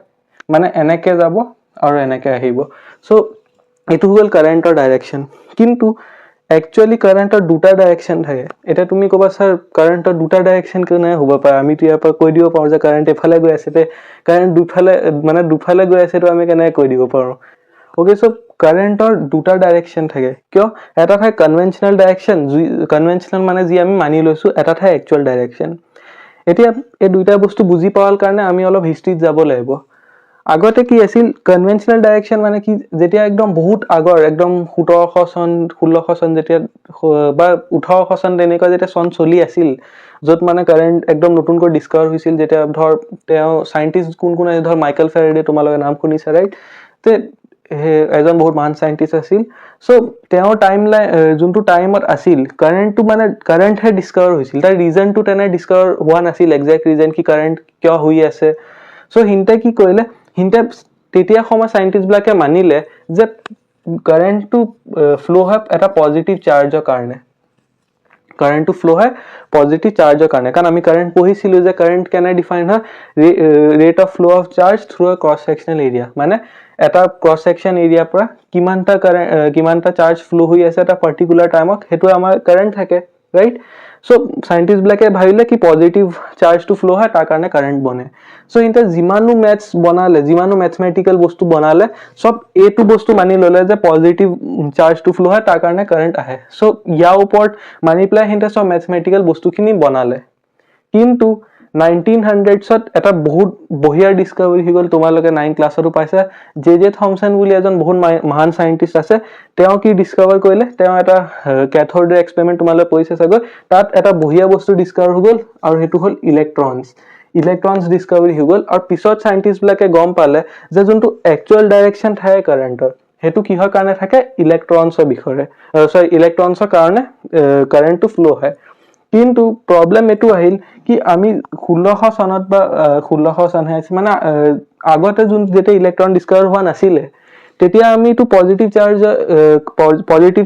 মানে এনেকে যাব আৰু এনেকে আহিব সো এটো হ'ল কাৰেণ্টৰ ডাইৰেকশন কিন্তু একচুয়ালি কাৰেন্টৰ দুটা ডাইৰেকশন থাকে এটা তুমি কবা স্যাৰ কাৰেন্টৰ দুটা ডাইৰেকশন কেনে হ'ব পাৰে আমি তো ইয়াৰ পৰা কৈ দিব পাৰো যে কাৰেন্ট এফালে গৈ আছে তে কাৰেন্ট দুফালে গৈ আছে তো আমি কেনে কৈ দিব পাৰো ওকে সো কাৰেন্টৰ দুটা ডাইরেকশন থাকে কিয় এটা থাকে কনভেনশনাল ডাইরেকশন কনভেনশনাল মানে যি আমি মানি লৈছো এটা থাকে একচুয়াল ডাইরেকশন এতিয়া এই দুইটা বস্তু বুজি পাওয়াৰ কাৰণে আমি অলপ হিষ্ট্ৰীত যাব লাগিব আগতে কি আছিল কনভেনশনাল ডাইৰেকশন মানে কি যেতিয়া একদম বহুত আগৰ একদম 1700 সন 1600 সন যেতিয়া বা 1800 সন তেনেকুৱা যেতিয়া সন চলি আছিল যত মানে কাৰেন্ট একদম নতুনকৈ ডিসকভাৰ হৈছিল যেতিয়া ধৰ তেও সাইন্টিস্ট কোন আছে ধৰ মাইকেল ফেৰাডে তোমালোকে নাম শুনিছা ৰাইট তে এজন বহুত মহান সাইন্টিস্ট আছিল সো তেও টাইমলাইন যোনটো টাইমত আছিল কারেন্টটো মানে কারেন্ট হে ডিসকভাৰ হৈছিল তাৰ ৰিজনটো তেনে ডিসকভাৰ হোৱা নাছিল এক্সাক্ট ৰিজন কি কাৰেন্ট কিয় হৈ আছে সো হিনতে কি কৰিলে হিনতে তেতিয়া সময় সাইন্টিস্ট বিলাকে মানিলে যে কাৰেন্টটো ফ্লো হয় এটা পজিটিভ চাৰ্জৰ কাৰণে কাৰেন্টটো ফ্লো হয় পজিটিভ চাৰ্জৰ কাৰণে কাৰণ আমি কাৰেন্ট পঢ়িছিলো যে কাৰেন্ট কেনে ডিফাইন হয় rate of flow of charge through a cross sectional area মানে এটা ক্ৰছ সেকশন এৰিয়াৰ পৰা কিমানটা চাৰ্জ ফ্লো হৈ আছে এটা পাৰ্টিকুলাৰ টাইমত হেতু আমাৰ কাৰেন্ট থাকে ৰাইট সো সাইন্টিস্ট বিলাকে ভাবিলে কি পজিটিভ চাৰ্জ টু ফ্লো হয় তাৰ কাৰণে কারেন্ট বনে সো ইনতে জিমানো ম্যাথছ বনালে জিমানো ম্যাথমেটিক্যাল বস্তু বনালে সব এটু বস্তু মানি ললে যে পজিটিভ চাৰ্জ টু ফ্লো হয় তাৰ কাৰণে কাৰেন্ট আহে সো ইয়াৰ ওপৰত মানি প্লাই হিনতে সব ম্যাথমেটিক্যাল বস্তুখিনি বনালে কিন্তু 1900sত এটা বহুত বহিয়াৰ ডিসকভাৰি হৈ গল তোমালোকে 9 ক্লাছতো পাইছা জে থমসন বুলি এজন বহুত মহান সাইন্টিস্ট আছে তেও কি ডিসকভাৰ কৰিলে তেও এটা ক্যাথোড ৰে এক্সপেৰিমেন্ট তোমালোকে পঢ়িছে চাগৈ তাত এটা বহিয়া বস্তু ডিসকভাৰ হৈ গল আৰু হেতু হল ইলেক্ট্ৰনছ ডিসকভাৰি হৈ গল আৰু পিছত সাইন্টিস্ট বিলাকে গম পালে যে যোনটো একচুয়াল ডাইৰেকশন থাকে কাৰেন্টৰ হেতু কিহৰ কাৰণে থাকে ইলেক্ট্ৰনছৰ বিষয়ে ইলেক্ট্ৰনছৰ কাৰণে কাৰেন্টটো ফ্লো হয় কিন্তু প্ৰবলেম এটো আহিল কি আমি 1600 সনত বা 1600 সন আছে মানে আগতে যোন যেতে ইলেক্ট্ৰন ডিসকভাৰ হোৱা নাছিলে তেতিয়া আমি তো পজিটিভ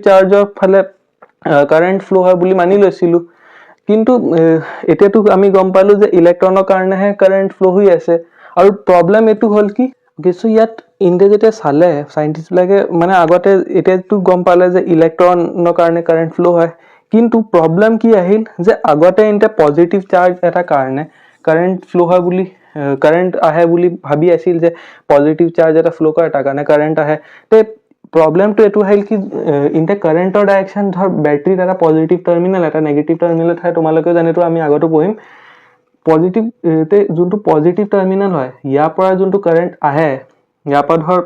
চাৰ্জৰ ফালে কারেন্ট ফ্লো হয় বুলি মানি লৈছিলো কিন্তু এতিয়াটো আমি গম পালো যে ইলেক্ট্ৰনৰ কাৰণে হে কাৰেন্ট ফ্লো হৈ আছে আৰু প্ৰবলেম এটো হল কি কিছু ইয়াত ইনতে যেতে চালে সাইন্টিস্ট বিলাকে মানে আগতে এতিয়াটো গম পালে যে ইলেক্ট্ৰনৰ কাৰণে কাৰেন্ট ফ্লো হয় কিন্তু প্ৰবলেম কি আহিল যে আগতে ইনতে পজিটিভ চাৰ্জ এটা কাৰণে কাৰেন্ট ফ্লো হয় বুলি কাৰেন্ট আহে বুলি ভাবি আছিল যে পজিটিভ চাৰ্জ এটা ফ্লো কৰে তাৰ কাৰণে কাৰেন্ট আহে তে প্ৰবলেমটো এটো আহিল কি ইনতে কাৰেন্টৰ ডাইৰেকশন ধৰ ব্যাটাৰিৰ এটা পজিটিভ টাৰ্মিনাল এটা নেগেটিভ টাৰ্মিনাল থাকে তোমালোকে জানেটো আমি আগতো পঢ়িম পজিটিভ যোনটো পজিটিভ টাৰ্মিনেল হয় ইয়াৰ পৰা যোনটো কাৰেণ্ট আহে ইয়াৰ পৰা ধৰ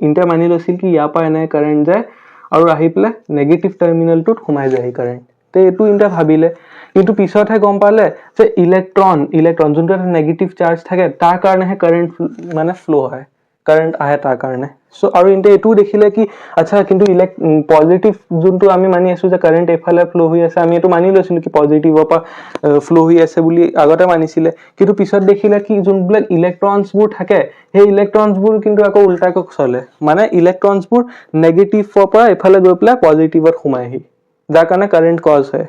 ইনটা মানি লৈছিল কি ইয়াৰ পৰা এনে কাৰেণ্ট যায় আৰু আহি পেলাই নেগেটিভ টাৰ্মিনেলটোত সোমাই যায় এই কাৰেণ্ট তে এইটো ইনটা ভাবিলে কিন্তু পিছতহে গম পালে যে ইলেক্ট্ৰন যোনটো এটা নেগেটিভ চাৰ্জ থাকে তাৰ কাৰণেহে কাৰেণ্ট মানে ফ্লো হয় কাৰেণ্ট আহে তাৰ কাৰণে সো আৰু ইনটা এইটো দেখিলে কি আচ্ছা কিন্তু পজিটিভ যোনটো আমি মানি আছো যে কাৰেণ্ট এফালে ফ্লো হৈ আছে আমি এইটো মানি লৈছিলো কি পজিটিভৰ পৰা ফ্লো হৈ আছে বুলি আগতে মানিছিলে কিন্তু পিছত দেখিলে কি যোনবিলাক ইলেক্ট্ৰনছবোৰ থাকে সেই ইলেক্ট্ৰনছবোৰ কিন্তু আকৌ উল্টাকৈ চলে মানে ইলেক্ট্ৰনছবোৰ নেগেটিভৰ পৰা এফালে গৈ পেলাই পজিটিভত সোমায়হি যাৰ কাৰণে কাৰেণ্ট কজ হয়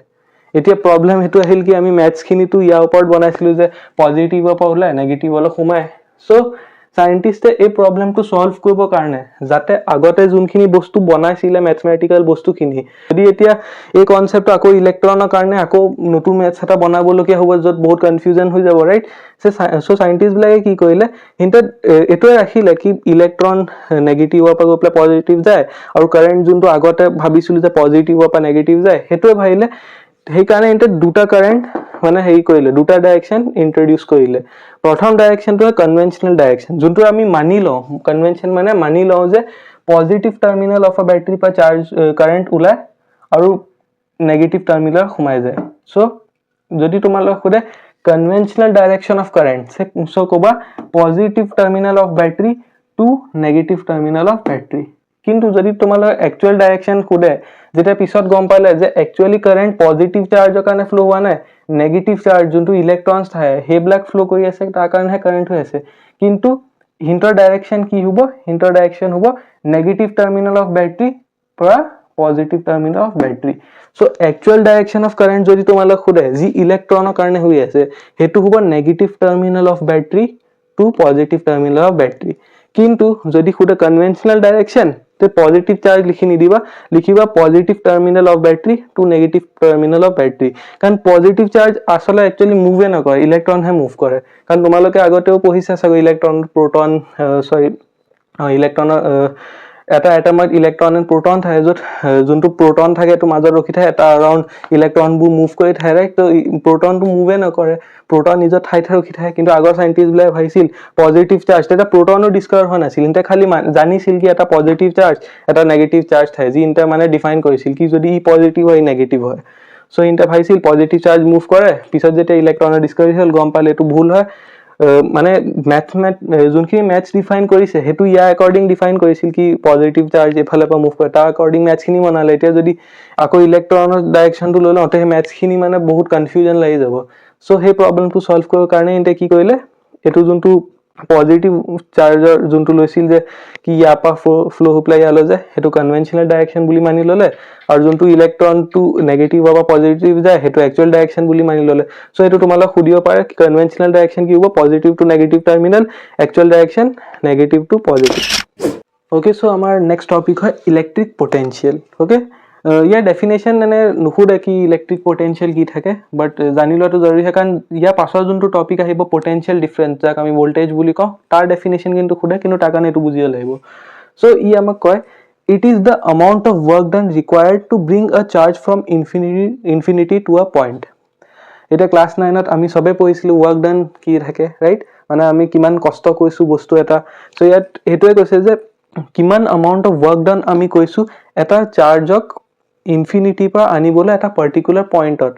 এতিয়া প্ৰবলেম হেতু আহিল কি আমি ম্যাথছ খিনিটো ইয়াৰ ওপৰত বনাইছিলো যে পজিটিভৰ পৰা ওলাই নেগেটিভলৈ সোমায় সো সায়েন্টিস্টে এই প্ৰবলেমটো সলভ কৰিব কাৰণে যাতে আগতে যোনখিনি বস্তু বনাইছিলে ম্যাথমেটিক্যাল বস্তুখিনি যদি এতিয়া এই কনসেপ্ট আকৌ ইলেক্ট্ৰনৰ কাৰণে আকৌ নতুন ম্যাথছ এটা বনাবলগীয়া হ'ব যত বহুত কনফিউজন হৈ যাব ৰাইট সো সায়েন্টিস্ট বিলাকে কি কৰিলে হিন্তে এটোৱে ৰাখিলে কি ইলেক্ট্ৰন নেগেটিভৰ পৰা গৈ পেলাই পজিটিভ যায় আৰু কাৰেণ্ট যোনটো আগতে ভাবিছিলো যে পজিটিভৰ পৰা নেগেটিভ যায় হেতুৱে ভাবিলে সেই কাৰণে ইনতে দুটা কাৰেণ্ট মানে হেৰি কৰিলে দুটা ডাইৰেকশন ইন্ট্ৰোডিউস কৰিলে প্ৰথম ডাইৰেকশনটো কনভেনশনাল ডাইৰেকশন যোনটো আমি মানি লওঁ কনভেনশন মানে মানি লওঁ যে positive terminal of a battery পৰা চাৰ্জ কাৰেণ্ট ওলাই আৰু নেগেটিভ টাৰ্মিনেল সোমাই যায় সো যদি তোমালোক খুদে conventional direction of current so কোবা positive terminal of battery to negative terminal of battery কিন্তু যদি তোমালোক একচুয়াল ডাইৰেকশন খুদে যেটা পিছত গম পালে যে একচুয়ালি কাৰেন্ট পজিটিভ চাৰ্জৰ কাৰণে ফ্লো হোৱা নাই নেগেটিভ চাৰ্জ যোনটো ইলেক্ট্ৰনছ থাকে হেবিলাক ফ্লো কৰি আছে তাৰ কাৰণেহে কাৰেন্ট হৈ আছে কিন্তু হিন্টৰ ডাইৰেকশন কি হ'ব হিন্টৰ ডাইৰেকশন হ'ব নেগেটিভ টাৰ্মিনেল অফ বেটাৰি পৰা positive terminal of battery so actual direction of current যদি তোমালোক খুদে যি ইলেক্ট্ৰনৰ কাৰণে হৈ আছে হেতু হ'ব negative terminal of battery to positive terminal of battery কিন্তু যদি খুদে কনভেনশনাল ডাইৰেকশন তে পজিটিভ চার্জ লিখি নিদিবা লিখিবা positive terminal of battery to negative terminal of battery কারণ পজিটিভ চার্জ আসলে एक्चुअली মুভে নকৰে ইলেক্ট্ৰন হে মুভ কৰে কাৰণ তোমালোকে আগতেও পঢ়িছা সব ইলেক্ট্ৰন প্ৰোটন সৰি ইলেক্ট্ৰনৰ এটা এটমত ইলেক্ট্ৰন এন্ড প্ৰোটন থাকে যত যোনটো প্ৰোটন থাকে তো মাজত ৰখি থাকে এটা अराउंड ইলেক্ট্ৰন বু মুভ কৰি থাকে ৰাইট তো প্ৰোটন তো মুভে নকৰে প্ৰোটন নিজৰ ঠাইতে ৰখি থাকে কিন্তু আগৰ সাইন্টিস্ট বিলাক ভাবিছিল পজিটিভ চাৰ্জ এটা প্ৰোটনো ডিসকভাৰ হোৱা নাছিল ইনতে খালি জানিছিল কি এটা পজিটিভ চাৰ্জ এটা নেগেটিভ চাৰ্জ থাকে যি ইনতে মানে ডিফাইন কৰিছিল কি যদি ই পজিটিভ হয় নেগেটিভ হয় সো ইনতে ভাবিছিল পজিটিভ চাৰ্জ মুভ কৰে পিছত যেতে ইলেক্ট্ৰনৰ ডিসকভাৰি হল গম পালে এটো ভুল হয় মানে যোনখিনি ম্যাথছ ডিফাইন কৰিছে হেতু ইয়া অ্যাকৰ্ডিং ডিফাইন কৰিছিল কি পজিটিভ চাৰ্জ এফালে পৰা মুভ কৰে তাৰ অ্যাকৰ্ডিং ম্যাথছ খিনি বনালে এতিয়া যদি আকৌ ইলেক্ট্ৰনৰ ডাইৰেকশনটো লৈ লওঁতে ম্যাথছ খিনি মানে বহুত কনফিউজন লাগি যাব সো সেই প্ৰবলেমটো সলভ কৰাৰ কাৰণে ইনতে কি কৰিলে এটো যোনটো পজিটিভ চাৰ্জৰ যোনটো লৈছিল যে কি ইয়াৰ পৰা ফ্লো হৈ প্লাই ইয়ালৈ যায় হেতু কনভেনশনাল ডাইৰেকশন বুলি মানি ললে আৰু যোনটো ইলেক্ট্ৰন টু নেগেটিভ বা পজিটিভ যায় হেতু একচুয়াল ডাইৰেকশন বুলি মানি ললে সো এটো তোমালোক খুদিব পাৰে কি কনভেনশনাল ডাইৰেকশন কি হ'ব positive to negative terminal actual direction negative to positive okay so हमार नेक्स्ट टॉपिक है इलेक्ट्रिक पोटेंशियल ओके ইয়াৰ ডেফিনেশন মানে নুখুদে কি ইলেক্ট্ৰিক পোটেনশিয়াল কি থাকে বাট জানি লোৱাটো জৰুৰী হয় কাৰণ ইয়াৰ পাছৰ যোনটো টপিক আহিব পোটেনশিয়াল ডিফাৰেন্স যাক আমি ভোল্টেজ বুলি কওঁ তাৰ ডেফিনেশন কিন্তু খুদে কিন্তু তাৰ কাৰণে এটো বুজিব লাগিব সো ই আমাক কয় it is the amount of work done required to bring a charge from infinity to a point এটা ক্লাস 9 ত আমি সবে পঢ়িছিলো ওয়ার্ক ডান কি থাকে রাইট মানে আমি কিমান কষ্ট কৰিছো বস্তু এটা সো ইয়াত হেতুৱে কৈছে যে কিমান amount of work done আমি কৈছো এটা চাৰ্জক ইনফিনিটি পৰা আনিবলৈ এটা পাৰ্টিকুলাৰ পইণ্টত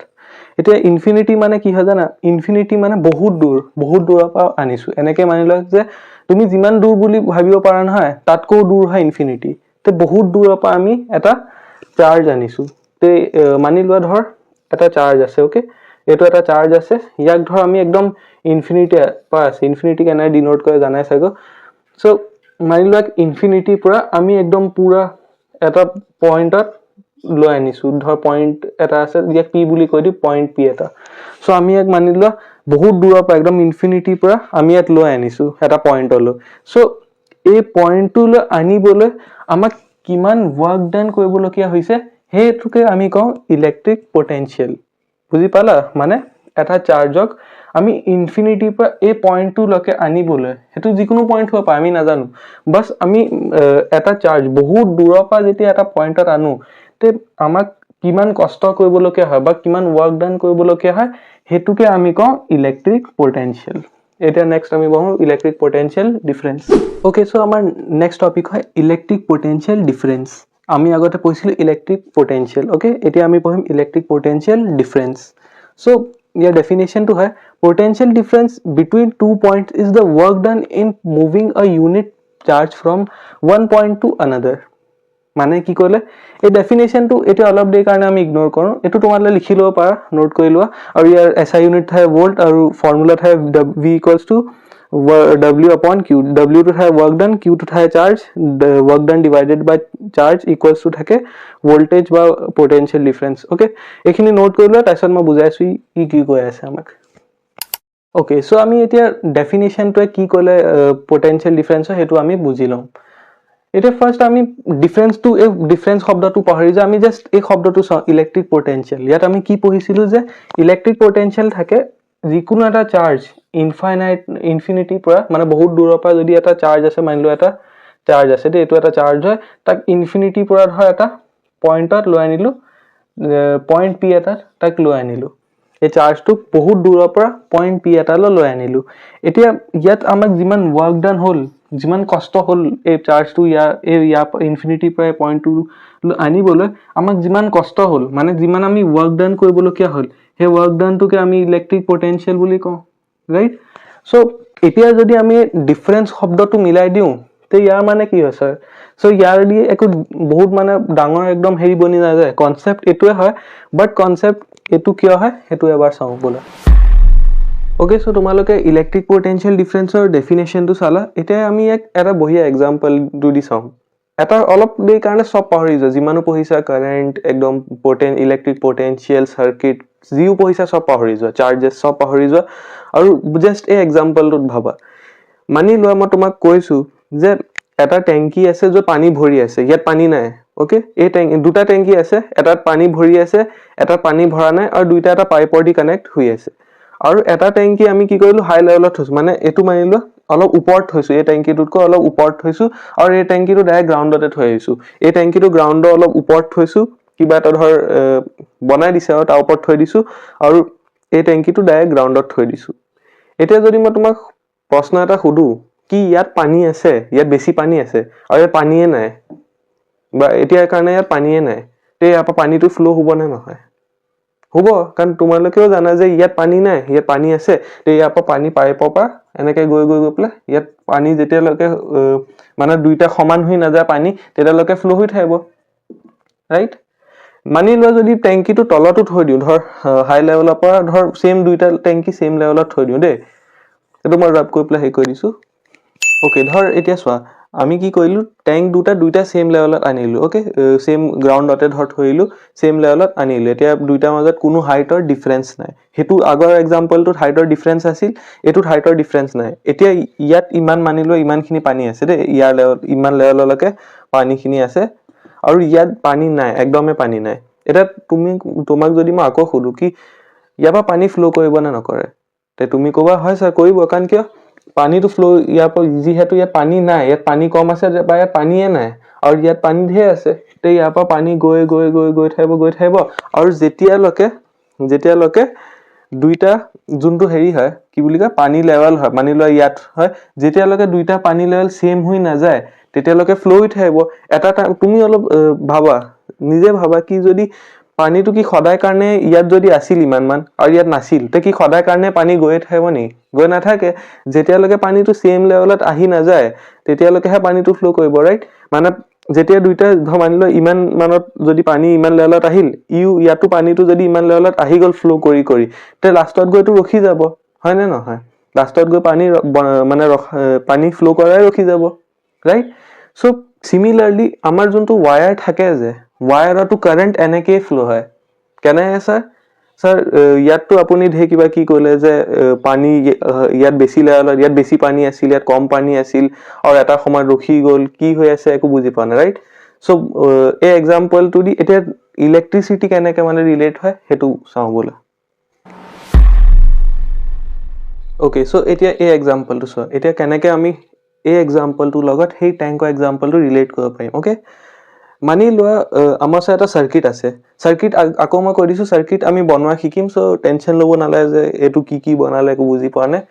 এতিয়া ইনফিনিটি মানে কি হয় জানা ইনফিনিটি মানে বহুত দূৰৰ পৰা আনিছো এনেকে মানি লওক যে তুমি যিমান দূৰ বুলি ভাবিব পাৰা নহয় তাতকৈ দূৰ হয় ইনফিনিটি তে বহুত দূৰৰ পৰা আমি এটা চাৰ্জ আনিছো তে মানি লোৱা ধৰ এটা চাৰ্জ আছে ওকে এটো এটা চাৰ্জ আছে ইয়াক ধৰ আমি একদম ইনফিনিটি পৰা আছে ইনফিনিটি কেনে ডিনোট কৰে জানাই চাগো সো মানি লোৱা ইনফিনিটি পৰা আমি একদম পুৰা এটা পইণ্টত লৈ আনিছো ধৰ পইণ্ট এটা আছে ইয়াক পি বুলি কৈ দি পইণ্ট পি এটা সো আমি ইয়াক মানি লোৱা বহুত দূৰৰ পৰা একদম ইনফিনিটি পৰা আমি ইয়াত লৈ আনিছো এটা পইণ্টলৈ সো এই পইণ্টটো আনিবলৈ আমাক কিমান ওয়ার্ক ডান কৰিবলগীয়া হৈছে হেতুকে আমি কওঁ ইলেক্ট্ৰিক পোটেনশিয়াল বুজি পালা মানে এটা চাৰ্জক আমি ইনফিনিটি পৰা এই পইণ্টটো লকে আনিবলৈ হেতু যিকোনো পইণ্ট হ'ব আমি নাজানো বাস আমি এটা চাৰ্জ বহুত দূৰৰ পৰা যেতিয়া এটা পইণ্টত আনো তে আমাক কিমান কষ্ট কৰিবলগীয়া হয় বা কিমান ওয়াৰ্ক ডান কৰিবলগীয়া হয় হেতুকে আমি কওঁ ইলেক্ট্ৰিক পটেনশিয়াল এটা নেক্সট আমি বহো electric potential difference okay so আমাৰ নেক্সট টপিক হয় ইলেক্ট্ৰিক পটেনশিয়াল ডিফাৰেন্স আমি আগতে পঢ়িছিলো ইলেক্ট্ৰিক পটেনশিয়াল ওকে এতিয়া আমি পঢ়িম ইলেক্ট্ৰিক পটেনশিয়াল ডিফাৰেন্স সো ইয়াৰ ডেফিনেশনটো হয় potential difference between 2 points is the work done in moving a unit charge from one point to another মানে কি কইলে এই ডেফিনেশন টু এটা অলপ দেই কাৰণে আমি ইগনোৰ কৰো এটো তোমালে লিখি লও পাৰা নোট কৰি লোৱা আৰু ইয়াৰ এসআই ইউনিট থাকে ভোল্ট আৰু ফৰ্মুলা থাকে v w upon q w to থাকে work done q to থাকে charge work done divided by charge equals to থাকে voltage বা potential difference okay এখিনি নোট কৰি লোৱা তাৰছত মই বুজাইছো কি কৈ আছে আমাক okay so আমি এতিয়া ডেফিনেশন টো কি কইলে potential difference হেতু আমি বুজি লম এটা ফার্স্ট আমি ডিফারেন্স টু এ ডিফারেন্স শব্দটো পাহৰি যা আমি জাস্ট এই শব্দটো ইলেক্ট্রিক পটেনশিয়াল ইয়াত আমি কি পঢ়িছিলো যে ইলেক্ট্রিক পটেনশিয়াল থাকে যিকোনো এটা চার্জ ইনফিনিটি পৰা মানে বহুত দূৰৰ পৰা যদি এটা চাৰ্জ আছে মানিলো এটা চাৰ্জ আছে দে এটো এটা চাৰ্জ হয় তাক ইনফিনিটি পৰা ধৰ এটা পয়েন্টত লৈ আনিলো পয়েন্ট পি এটা তাক লৈ আনিলো এই চার্জটো বহুত দূৰৰ পৰা পয়েন্ট পি এটা লৈ আনিলো এতিয়া ইয়াত আমাক যিমান ওয়াৰ্ক ডান হল যিমান কষ্ট হল এই চাৰ্জটো ইয়া ইনফিনিটি পৰা পয়েন্ট টু আনিবলৈ আমাক যিমান কষ্ট হল মানে যিমান আমি ওয়ার্ক ডান কৰিবলকিয়া হল হে ওয়াৰ্ক ডানটোকে আমি ইলেক্ট্ৰিক পটেনশিয়াল বুলি কওঁ ৰাইট সো এতিয়া যদি আমি ডিফাৰেন্স শব্দটো মিলাই দিও তে ইয়াৰ মানে কি হয় স্যাৰ সো ইয়াৰ দি একো বহুত মানে ডাঙৰ একদম হেৰি বনি যায় কনসেপ্ট এটোৱে হয় বাট কনসেপ্ট এটো কিয় হয় হেতু এবাৰ চাও বলা ওকে সো তোমালোকে ইলেক্ট্ৰিক পটেনশিয়াল ডিফাৰেন্সৰ ডেফিনেশনটো চালা এতিয়া আমি এটা বহিয়া এক্সাম্পল দি চাম এটা অলপ দেই কাৰণে সব পাহৰি যা যিমানো পঢ়িছা কাৰেন্ট একদম ইলেক্ট্ৰিক পটেনশিয়াল সাৰ্কিট জিও পঢ়িছা সব পাহৰি যা চাৰ্জেস সব পাহৰি যা আৰু জাস্ট এই এক্সাম্পলটোত ভাবা মানি লোৱা মই তোমাক কৈছো যে এটা ট্যাঙ্কি আছে য'ত পানী ভৰি আছে ইয়াত পানী নাই ওকে এই দুটা ট্যাঙ্কি আছে এটাত পানী ভৰি আছে এটা পানী ভৰা নাই আৰু দুইটা এটা পাইপৰ দি কানেক্ট হৈ আছে আৰু এটা ট্যাঙ্কি আমি কি কৰিলো হাই লেভেলত থৈছো মানে এটো মানিলো অলপ ওপৰত থৈছো এই ট্যাঙ্কিটোতকৈ অলপ ওপৰত থৈছো আৰু এই ট্যাঙ্কিটো ডাইৰেক্ট গ্ৰাউণ্ডতে থৈ আহিছো এই ট্যাঙ্কিটো গ্ৰাউণ্ডৰ অলপ ওপৰত থৈছো কিবা এটা ধৰ বনাই দিছে আৰু তাৰ ওপৰত থৈ দিছো আৰু এই ট্যাঙ্কিটো ডাইৰেক্ট গ্ৰাউণ্ডত থৈ দিছো এতিয়া যদি মই তোমাক প্ৰশ্ন এটা খুদু কি ইয়াত পানী আছে ইয়াত বেছি পানী আছে আৰু ইয়াত পানীয়ে নাই বা এতিয়া কাৰণে ইয়াত পানীয়ে নাই তে ইয়াৰ পৰা পানীটো ফ্লো হ'ব নে নহয় হ'ব কাৰণ তোমালোকেও জানা যে ইয়াত পানী নাই ইয়াত পানী আছে তে ইয়াৰ পৰা পানী পাইপৰ পৰা এনেকৈ গৈ পেলাই ইয়াত পানী যেতিয়ালৈকে মানে দুইটা সমান হৈ নাযায় পানী তেতিয়ালৈকে ফ্লো হৈ থাকিব ৰাইট মানি লোৱা যদি ট্যাঙ্কিটো তলতো থৈ দিও ধৰ হাই লেভেলৰ পৰা ধৰ সেম দুইটা ট্যাঙ্কি সেম লেভেলত থৈ দিও দে এটো মই ৰাপ কৰি পেলাই হে কৰি দিছো ওকে ধৰ এতিয়া চোৱা আমি কি কৰিলো ট্যাঙ্ক দুইটা সেম লেভেলত আনিলো ওকে সেম গ্ৰাউণ্ডতে ধৰ থৈলো সেম লেভেলত আনিলো এতিয়া দুইটা মাজত কোনো হাইটৰ ডিফাৰেন্স নাই হেতু আগৰ এক্সাম্পলটোত হাইটৰ ডিফাৰেন্স আছিল এটোত হাইটৰ ডিফাৰেন্স নাই এতিয়া ইয়াত ইমান মানিলো ইমানখিনি পানী আছে দে ইয়াৰ লেভেল ইমান লেভেললৈকে পানীখিনি আছে আৰু ইয়াত পানী নাই একদমে পানী নাই এটা তোমাক যদি মই আকৌ খুদু কি ইয়াৰ পৰা পানী ফ্লো কৰিব না নকৰে তে তুমি কবা হয় স্যাৰ কৰিব কাৰণ কিয় পানীটো ফ্লো ইয়াৰ পৰা যিহেতু ইয়াত পানী নাই ইয়াত পানী কম আছে বা ইয়াত পানীয়ে নাই আৰু ইয়াত পানী ধেৰ আছে তে ইয়াৰ পৰা পানী গৈ থাকিব আৰু যেতিয়ালৈকে দুইটা যোনটো হেৰি হয় কি বুলি কয় পানী লেভেল হয় মানি লোৱা ইয়াত হয় যেতিয়ালৈকে দুইটা পানী লেভেল সেম হৈ নাযায় তেতিয়ালৈকে ফ্লো হৈ থাকিব এটা তুমি অলপ ভাবা নিজে ভাবা কি যদি পানীটো কি সদায় কাৰণে ইয়াত যদি আছিল ইমানমান আৰু ইয়াত নাছিল তে কি সদায় কাৰণে পানী গৈ থাকিব নি গৈ নাথাকে যেতিয়ালৈকে পানীটো সেম লেভেলত আহি নাযায় তেতিয়ালৈকেহে পানীটো ফ্লো কৰিব ৰাইট মানে যেতিয়া দুইটা মানি লোৱা ইমান মানত যদি পানী ইমান লেভেলত আহিল ইয়াতো পানীটো যদি ইমান লেভেলত আহি গল ফ্লো কৰি তে লাষ্টত গৈতো ৰখি যাব হয় নে নহয় লাষ্টত গৈ পানী ফ্লো কৰাই ৰখি যাব ৰাইট সো সিমিলারলি আমার যোনটো ওয়্যার থাকে যে ওয়্যারটো কারেন্ট এনেকে ফ্লো হয় কেনে স্যার ইয়াতটো আপুনি ধে কিবা কি কইলে যে পানী ইয়াত বেছি লেভেলত ইয়াত বেছি পানী আছিল ইয়াত কম পানী আছিল আৰু এটা সময় ৰখি গল কি হৈ আছে একো বুজি পোৱা নাই ৰাইট সো এই এক্সাম্পলটো দি এটা ইলেক্ট্ৰিসিটি কেনেকে মানে ৰিলেট হয় হেতু চাও বলা ওকে সো এতিয়া এই এক্সাম্পলটো চোৱা এতিয়া কেনেকে আমি এই এক্সাম্পলটো লগত সেই ট্যাঙ্কৰ এক্সাম্পলটো ৰিলেট কৰিব পাৰিম ওকে মানি লোৱা আমাৰ ওচৰত এটা চাৰ্কিট আছে, চাৰ্কিট আকৌ মই কৈ দিছোঁ চাৰ্কিট আমি বনোৱা শিকিম, চ' টেনশ্যন ল'ব নালাগে যে এইটো কি বনালে একো বুজি পোৱা নাই,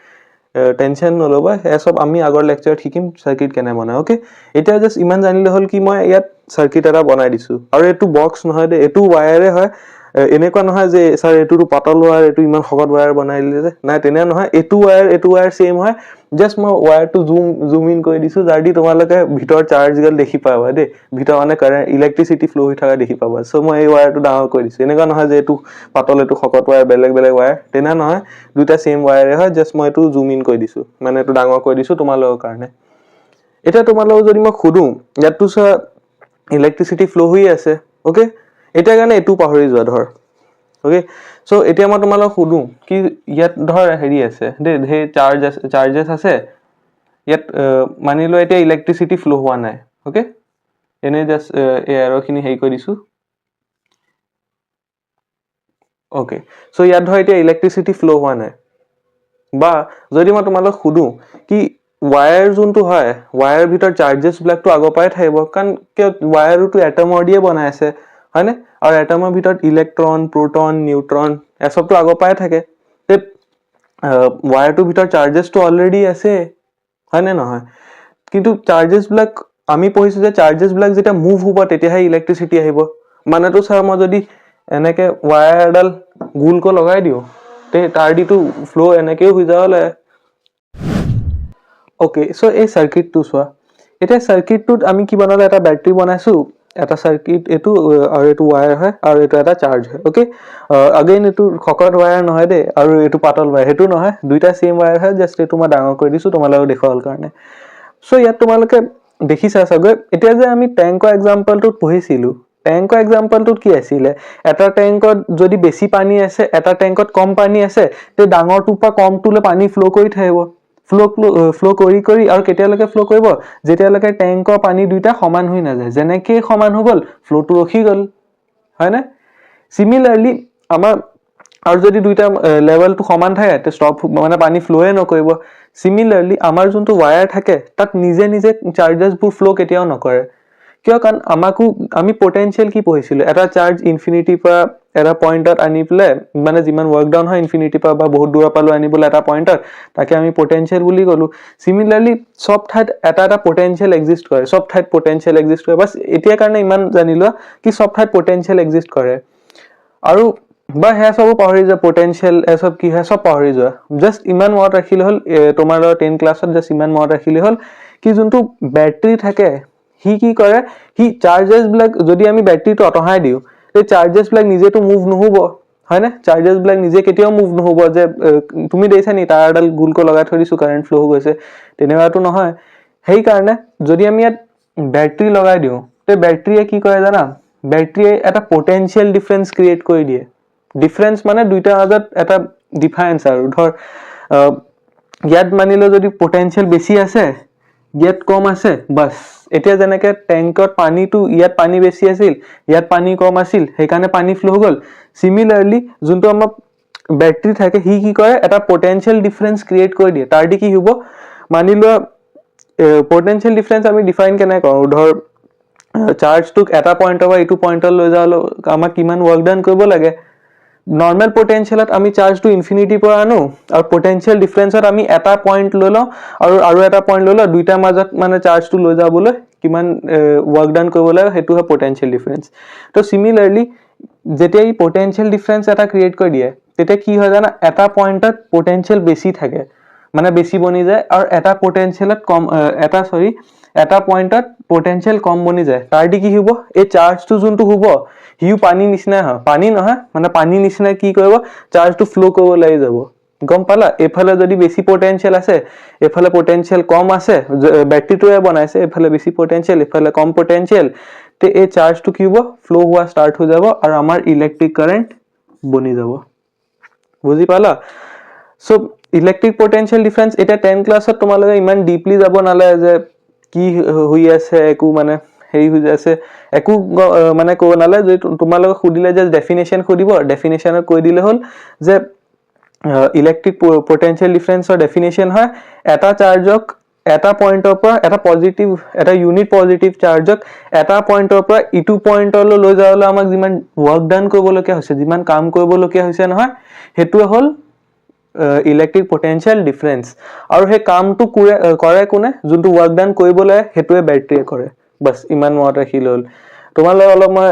টেনশ্যন নল'বা, সেয়া চব আমি আগৰ লেকচাৰত শিকিম চাৰ্কিট কেনে বনায়। অ'কে, এতিয়া জাষ্ট ইমান জানিলে হ'ল কি মই ইয়াত চাৰ্কিট এটা বনাই দিছোঁ, আৰু এইটো বক্স নহয় দেই, এইটো ৱায়াৰে হয়, এনেকুৱা নহয় যে ছাৰ এইটোতো পাতল ৱায়াৰ, এইটো ইমান শকত ৱায়াৰ বনাই দিলে যে, নাই তেনে নহয়, এইটো ৱায়াৰ ছেইম হয়, জাষ্ট মই ৱায়াৰটো জুম ইন কৰি দিছোঁ, যাৰ দি তোমালোকে ভিতৰৰ চাৰ্জগাল দেখি পাবা দেই, ভিতৰত মানে কাৰেণ্ট ইলেক্ট্ৰিচিটি ফ্ল' হৈ থকা দেখি পাবা। চ' মই এই ৱায়াৰটো ডাঙৰ কৰি দিছোঁ, এনেকুৱা নহয় যে এইটো পাতল এইটো শকত ৱায়াৰ বেলেগ ৱায়াৰ, তেনে নহয়, দুটা ছেইম ৱায়াৰে হয়, জাষ্ট মই এইটো জুম ইন কৰি দিছোঁ, মানে এইটো ডাঙৰ কৰি দিছোঁ তোমালোকৰ কাৰণে। এতিয়া তোমালোকক যদি মই সুধোঁ, ইয়াততো চোৱা ইলেক্ট্ৰিচিটি ফ্ল' হৈ আছে, অ'কে, এতিয়া কাৰণে এইটো পাহৰি যোৱা ধৰ, অ'কে। চ' এতিয়া মই তোমালোকক সুধোঁ কি ইয়াত ধৰ হেৰি আছে দেই, সেই চাৰ্জেছ আছে, ইয়াত মানি লোৱা এতিয়া ইলেক্ট্ৰিচিটি ফ্ল' হোৱা নাই, অ'কে, এনেই জাষ্ট এয়াৰখিনি হেৰি কৰি দিছোঁ, অ'কে। চ' ইয়াত ধৰ এতিয়া ইলেক্ট্ৰিচিটি ফ্ল' হোৱা নাই, বা যদি মই তোমালোক সুধোঁ কি ৱায়াৰ যোনটো হয়, ৱায়াৰৰ ভিতৰত চাৰ্জেছবিলাকতো আগৰ পৰাই থাকিব, কাৰণ কিয় ৱায়াৰোতো এটমৰ দিয়ে বনাই আছে, হয়নে, আৰু এটমৰ ভিতৰত ইলেক্ট্ৰন, প্ৰটন, নিউট্ৰন এচবতো আগৰ পৰাই থাকে, ৱায়াৰটোৰ ভিতৰত চাৰ্জেছটো অলৰেডি আছে, হয়নে নহয়, কিন্তু চাৰ্জেছবিলাক আমি পঢ়িছোঁ যে চাৰ্জেছবিলাক যেতিয়া মুভ হ'ব তেতিয়াহে ইলেক্ট্ৰিচিটি আহিব, মানেতো ছাৰ মই যদি এনেকে ৱায়াৰ এডাল গোলকৈ লগাই দিওঁ তে তাৰ দিটো ফ্ল' এনেকেও হৈ যাব লাগে। অ'কে, চ' এই চাৰ্কিটটো চোৱা, এতিয়া চাৰ্কিটটোত আমি কি বনালোঁ, এটা বেটাৰী বনাইছোঁ, এটা চাৰ্কিট এইটো, আৰু এইটো ৱায়াৰ হয়, আৰু এইটো এটা চাৰ্জ হয়, অ'কে। আগেইন এইটো শকত ৱায়াৰ নহয় দেই, আৰু এইটো পাতল ৱায়াৰ, সেইটো নহয়, দুইটা ছেইম ৱায়াৰ হয়, জাষ্ট এইটো মই ডাঙৰ কৰি দিছোঁ তোমালোকক দেখুৱাবৰ কাৰণে। চ' ইয়াত তোমালোকে দেখিছা চাগৈ, এতিয়া যে আমি টেংকৰ এক্সাম্পলটোত পঢ়িছিলোঁ, টেংকৰ এক্সাম্পলটোত কি আছিলে, এটা টেংকত যদি বেছি পানী আছে, এটা টেংকত কম পানী আছে, তে ডাঙৰটোৰ পৰা কমটোলৈ পানী ফ্ল' কৰি থাকিব, ফ্ল' কৰি আৰু কেতিয়ালৈকে ফ্ল' কৰিব, যেতিয়ালৈকে টেংকৰ পানী দুইটা সমান হৈ নাযায়, যেনেকেই সমান হৈ গ'ল ফ্ল'টো ৰখি গ'ল, হয়নে। চিমিলাৰলি আমাৰ আৰু যদি দুইটা লেভেলটো সমান থাকে তে ষ্টপ, মানে পানী ফ্ল'য়ে নকৰিব। চিমিলাৰলি আমাৰ যোনটো ৱায়াৰ থাকে তাত নিজে চাৰ্জেছবোৰ ফ্ল' কেতিয়াও নকৰে, কিয়, কাৰণ আমি পটেনচিয়েল কি পঢ়িছিলোঁ, এটা চাৰ্জ ইনফিনিটিৰ পৰা এটা পইণ্টত আনি পেলাই, মানে যিমান ৱৰ্ক ডাউন হয় ইনফিনিটিৰ পৰা বা বহুত দূৰৰ পৰা লৈ আনিবলৈ এটা পইণ্টত, তাকে আমি পটেনচিয়েল বুলি ক'লোঁ। চিমিলাৰলি চব ঠাইত এটা পটেনচিয়েল এক্সিষ্ট কৰে, চব ঠাইত পটেনচিয়েল এক্সিষ্ট কৰে, বাছ এতিয়াৰ কাৰণে ইমান জানি লোৱা কি চব ঠাইত পটেনচিয়েল এক্সিষ্ট কৰে, আৰু বা সেয়া চবো পাহৰি যোৱা, পটেনচিয়েল এসব কি হয় চব পাহৰি যোৱা, জাষ্ট ইমান মনত ৰাখিলে হ'ল, তোমাৰ 10 ক্লাছত জাষ্ট ইমান মনত ৰাখিলে হ'ল কি যোনটো বেটাৰী থাকে সি কি কৰে, সি চাৰ্জেছবিলাক যদি আমি বেটাৰীটো অঁতহাই দিওঁ, সেই চাৰ্জেছবিলাক নিজেতো মুভ নহ'ব, হয়নে, চাৰ্জেছবিলাক নিজে কেতিয়াও মুভ নহ'ব, যে তুমি দেখিছা নি তাৰ এডাল গোলকৈ লগাই থৈ দিছোঁ কাৰেণ্ট ফ্ল' হৈ গৈছে, তেনেকুৱাটো নহয়। সেইকাৰণে যদি আমি ইয়াত বেটাৰী লগাই দিওঁ, তে বেটাৰীয়ে কি কৰে জানা, বেটাৰীয়ে এটা পটেনচিয়েল ডিফাৰেঞ্চ ক্ৰিয়েট কৰি দিয়ে, ডিফাৰেঞ্চ মানে দুইটাৰ মাজত এটা ডিফাৰেঞ্চ, আৰু ধৰ ইয়াত মানিলে যদি পটেনচিয়েল বেছি আছে, ইয়াত কম আছে, বাছ এতিয়া যেনেকে টেংকত পানীটো, ইয়াত পানী বেছি আছিল, ইয়াত পানী কম আছিল, সেইকাৰণে পানী ফ্ল' হৈ গ'ল। চিমিলাৰলি যোনটো আমাৰ বেটাৰী থাকে সি কি কৰে, এটা পটেনচিয়েল ডিফাৰেঞ্চ ক্ৰিয়েট কৰি দিয়ে, তাৰ দি কি হ'ব, মানি লোৱা পটেনচিয়েল ডিফাৰেঞ্চ আমি ডিফাইন কেনেকৈ কৰোঁ, ধৰ চাৰ্জটোক এটা পইণ্টৰ পৰা এইটো পইণ্টত লৈ যাবলৈ আমাক কিমান ৱৰ্ক ডাউন কৰিব লাগে, নৰ্মেল পটেনচিয়েলত আমি চাৰ্জটো ইনফিনিটিৰ পৰা আনো, আৰু পটেনচিয়েল ডিফাৰেঞ্চত আমি এটা পইণ্ট লৈ লওঁ, আৰু এটা পইণ্ট লৈ লওঁ, দুইটাৰ মাজত মানে চাৰ্জটো লৈ যাবলৈ কিমান ৱৰ্ক ডাউন কৰিব লাগে, সেইটো হয় পটেনচিয়েল ডিফাৰেঞ্চ। তো চিমিলাৰলি যেতিয়া ই পটেনচিয়েল ডিফাৰেঞ্চ এটা ক্ৰিয়েট কৰি দিয়ে, তেতিয়া কি হয় জানা, এটা পইণ্টত পটেনচিয়েল বেছি থাকে, মানে বেছি বনি যায়, আৰু এটা পটেনচিয়েলত কম, এটা পইণ্টত পটেনচিয়েল কম বনি যায়, তাৰ দি কি হ'ব, এই চাৰ্জটো যোনটো হ'ব সিও পানী নিচিনাই হয়, পানী নহয় মানে পানী নিচিনাই কি কৰিব, চাৰ্জটো ফ্ল' কৰিব লাগি যাব, গম পালা। এইফালে যদি বেছি পটেনচিয়েল আছে, এইফালে পটেনচিয়েল কম আছে, বেটাৰীটোৱে বনাইছে, এইফালে বেছি পটেনচিয়েল, এইফালে কম পটেনচিয়েল, তে এই চাৰ্জটো কি হ'ব, ফ্ল' হোৱা ষ্টাৰ্ট হৈ যাব, আৰু আমাৰ ইলেক্ট্ৰিক কাৰেণ্ট বনি যাব, বুজি পালা। চ' ইলেক্ট্ৰিক পটেনচিয়েল ডিফাৰেঞ্চ এতিয়া 10 ক্লাছত তোমালোকে ইমান ডিপলি যাব নালাগে যে কি হৈ আছে, একো মানে হেৰি হৈ আছে, একো মানে ক'ব নালাগে, যদি তোমালোকে সুধিলে যে ডেফিনেশ্যন সুধিব, ডেফিনেশ্যনত কৈ দিলে হ'ল যে ইলেক্ট্ৰিক পটেনচিয়েল ডিফাৰেঞ্চৰ ডেফিনেশ্যন হয়, এটা চাৰ্জক এটা পইণ্টৰ পৰা এটা পজিটিভ এটা ইউনিট পজিটিভ চাৰ্জক এটা পইণ্টৰ পৰা ইটো পইণ্টলৈ লৈ যাবলৈ আমাক যিমান ৱৰ্ক ডান কৰিবলগীয়া হৈছে, যিমান কাম কৰিবলগীয়া হৈছে নহয়, সেইটোৱে হ'ল ইলেক্ট্ৰিক পটেঞ্চিয়েল ডিফাৰেঞ্চ। আৰু সেই কামটো কৰে কোনে? যোনটো ৱৰ্ক ডান কৰিব লাগে সেইটোৱে বেটাৰীয়ে কৰে। বাছ ইমান মনত ৰাখিলে হ'ল। তোমালোকে অলপ মই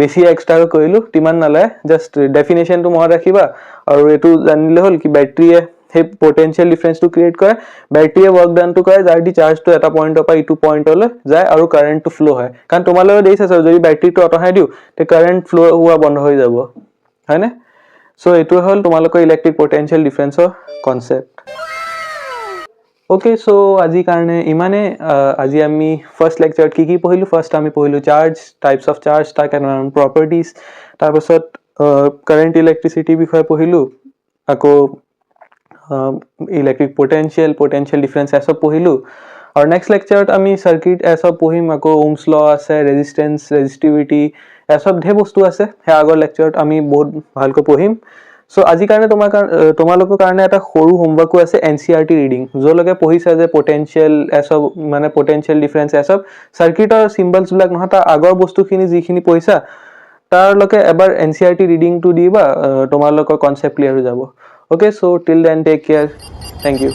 বেছি এক্সট্ৰা কৰিলোঁ, তিমান নালাগে, জাষ্ট ডেফিনেশ্যনটো মনত ৰাখিবা আৰু এইটো জানিলে হ'ল কি বেটাৰীয়ে সেই পটেঞ্চিয়েল ডিফাৰেঞ্চটো ক্ৰিয়েট কৰে, বেটাৰীয়ে ৱৰ্ক ডানটো কৰে যাৰ দি চাৰ্জটো এটা পইণ্টৰ পৰা ইটো পইণ্টলৈ যায় আৰু কাৰেণ্টটো ফ্ল' হয়। কাৰণ তোমালোকে দেখিছা যদি বেটাৰীটো আঁতৰাই দিওঁ তে কাৰেণ্ট ফ্ল' হোৱা বন্ধ হৈ যাব, হয়নে? চ' এইটোৱে হ'ল তোমালোকৰ ইলেক্ট্ৰিক পটেঞ্চিয়েল ডিফাৰেঞ্চৰ কনচেপ্ট। অ'কে, চ' আজিৰ কাৰণে ইমানে। আজি আমি ফাৰ্ষ্ট লেকচাৰত কি পঢ়িলোঁ? ফাৰ্ষ্ট আমি পঢ়িলোঁ চাৰ্জ, টাইপছ অফ চাৰ্জ, তাৰ কেনেধৰণৰ প্ৰপাৰ্টিজ, তাৰপাছত কাৰেণ্ট ইলেক্ট্ৰিচিটিৰ বিষয়ে পঢ়িলোঁ, আকৌ ইলেক্ট্ৰিক পটেঞ্চিয়েল ডিফাৰেঞ্চ এসব পঢ়িলোঁ। আৰু নেক্সট লেকচাৰত আমি চাৰ্কিট এসব পঢ়িম, আকৌ ওমছ ল আছে, ৰেজিষ্টেঞ্চ, ৰেজিষ্টিভিটি, এসব ঢেৰ বস্তু আছে, সেই আগৰ লেকচাৰত আমি বহুত ভালকৈ পঢ়িম। চ' আজিৰ কাৰণে তোমালোকৰ কাৰণে এটা সৰু হোমৱৰ্কো আছে, NCERT ৰিডিং, য'লৈকে পঢ়িছা যে পটেঞ্চিয়েল এসব মানে পটেঞ্চিয়েল ডিফাৰেঞ্চ এসব চাৰ্কিটৰ চিম্বলছবিলাক নহয়, তাৰ আগৰ বস্তুখিনি যিখিনি পঢ়িছা তাৰলৈকে এবাৰ NCERT ৰিডিংটো দিবা, তোমালোকৰ কনচেপ্ট ক্লিয়াৰ হৈ যাব। Okay, so till then take care. Thank you.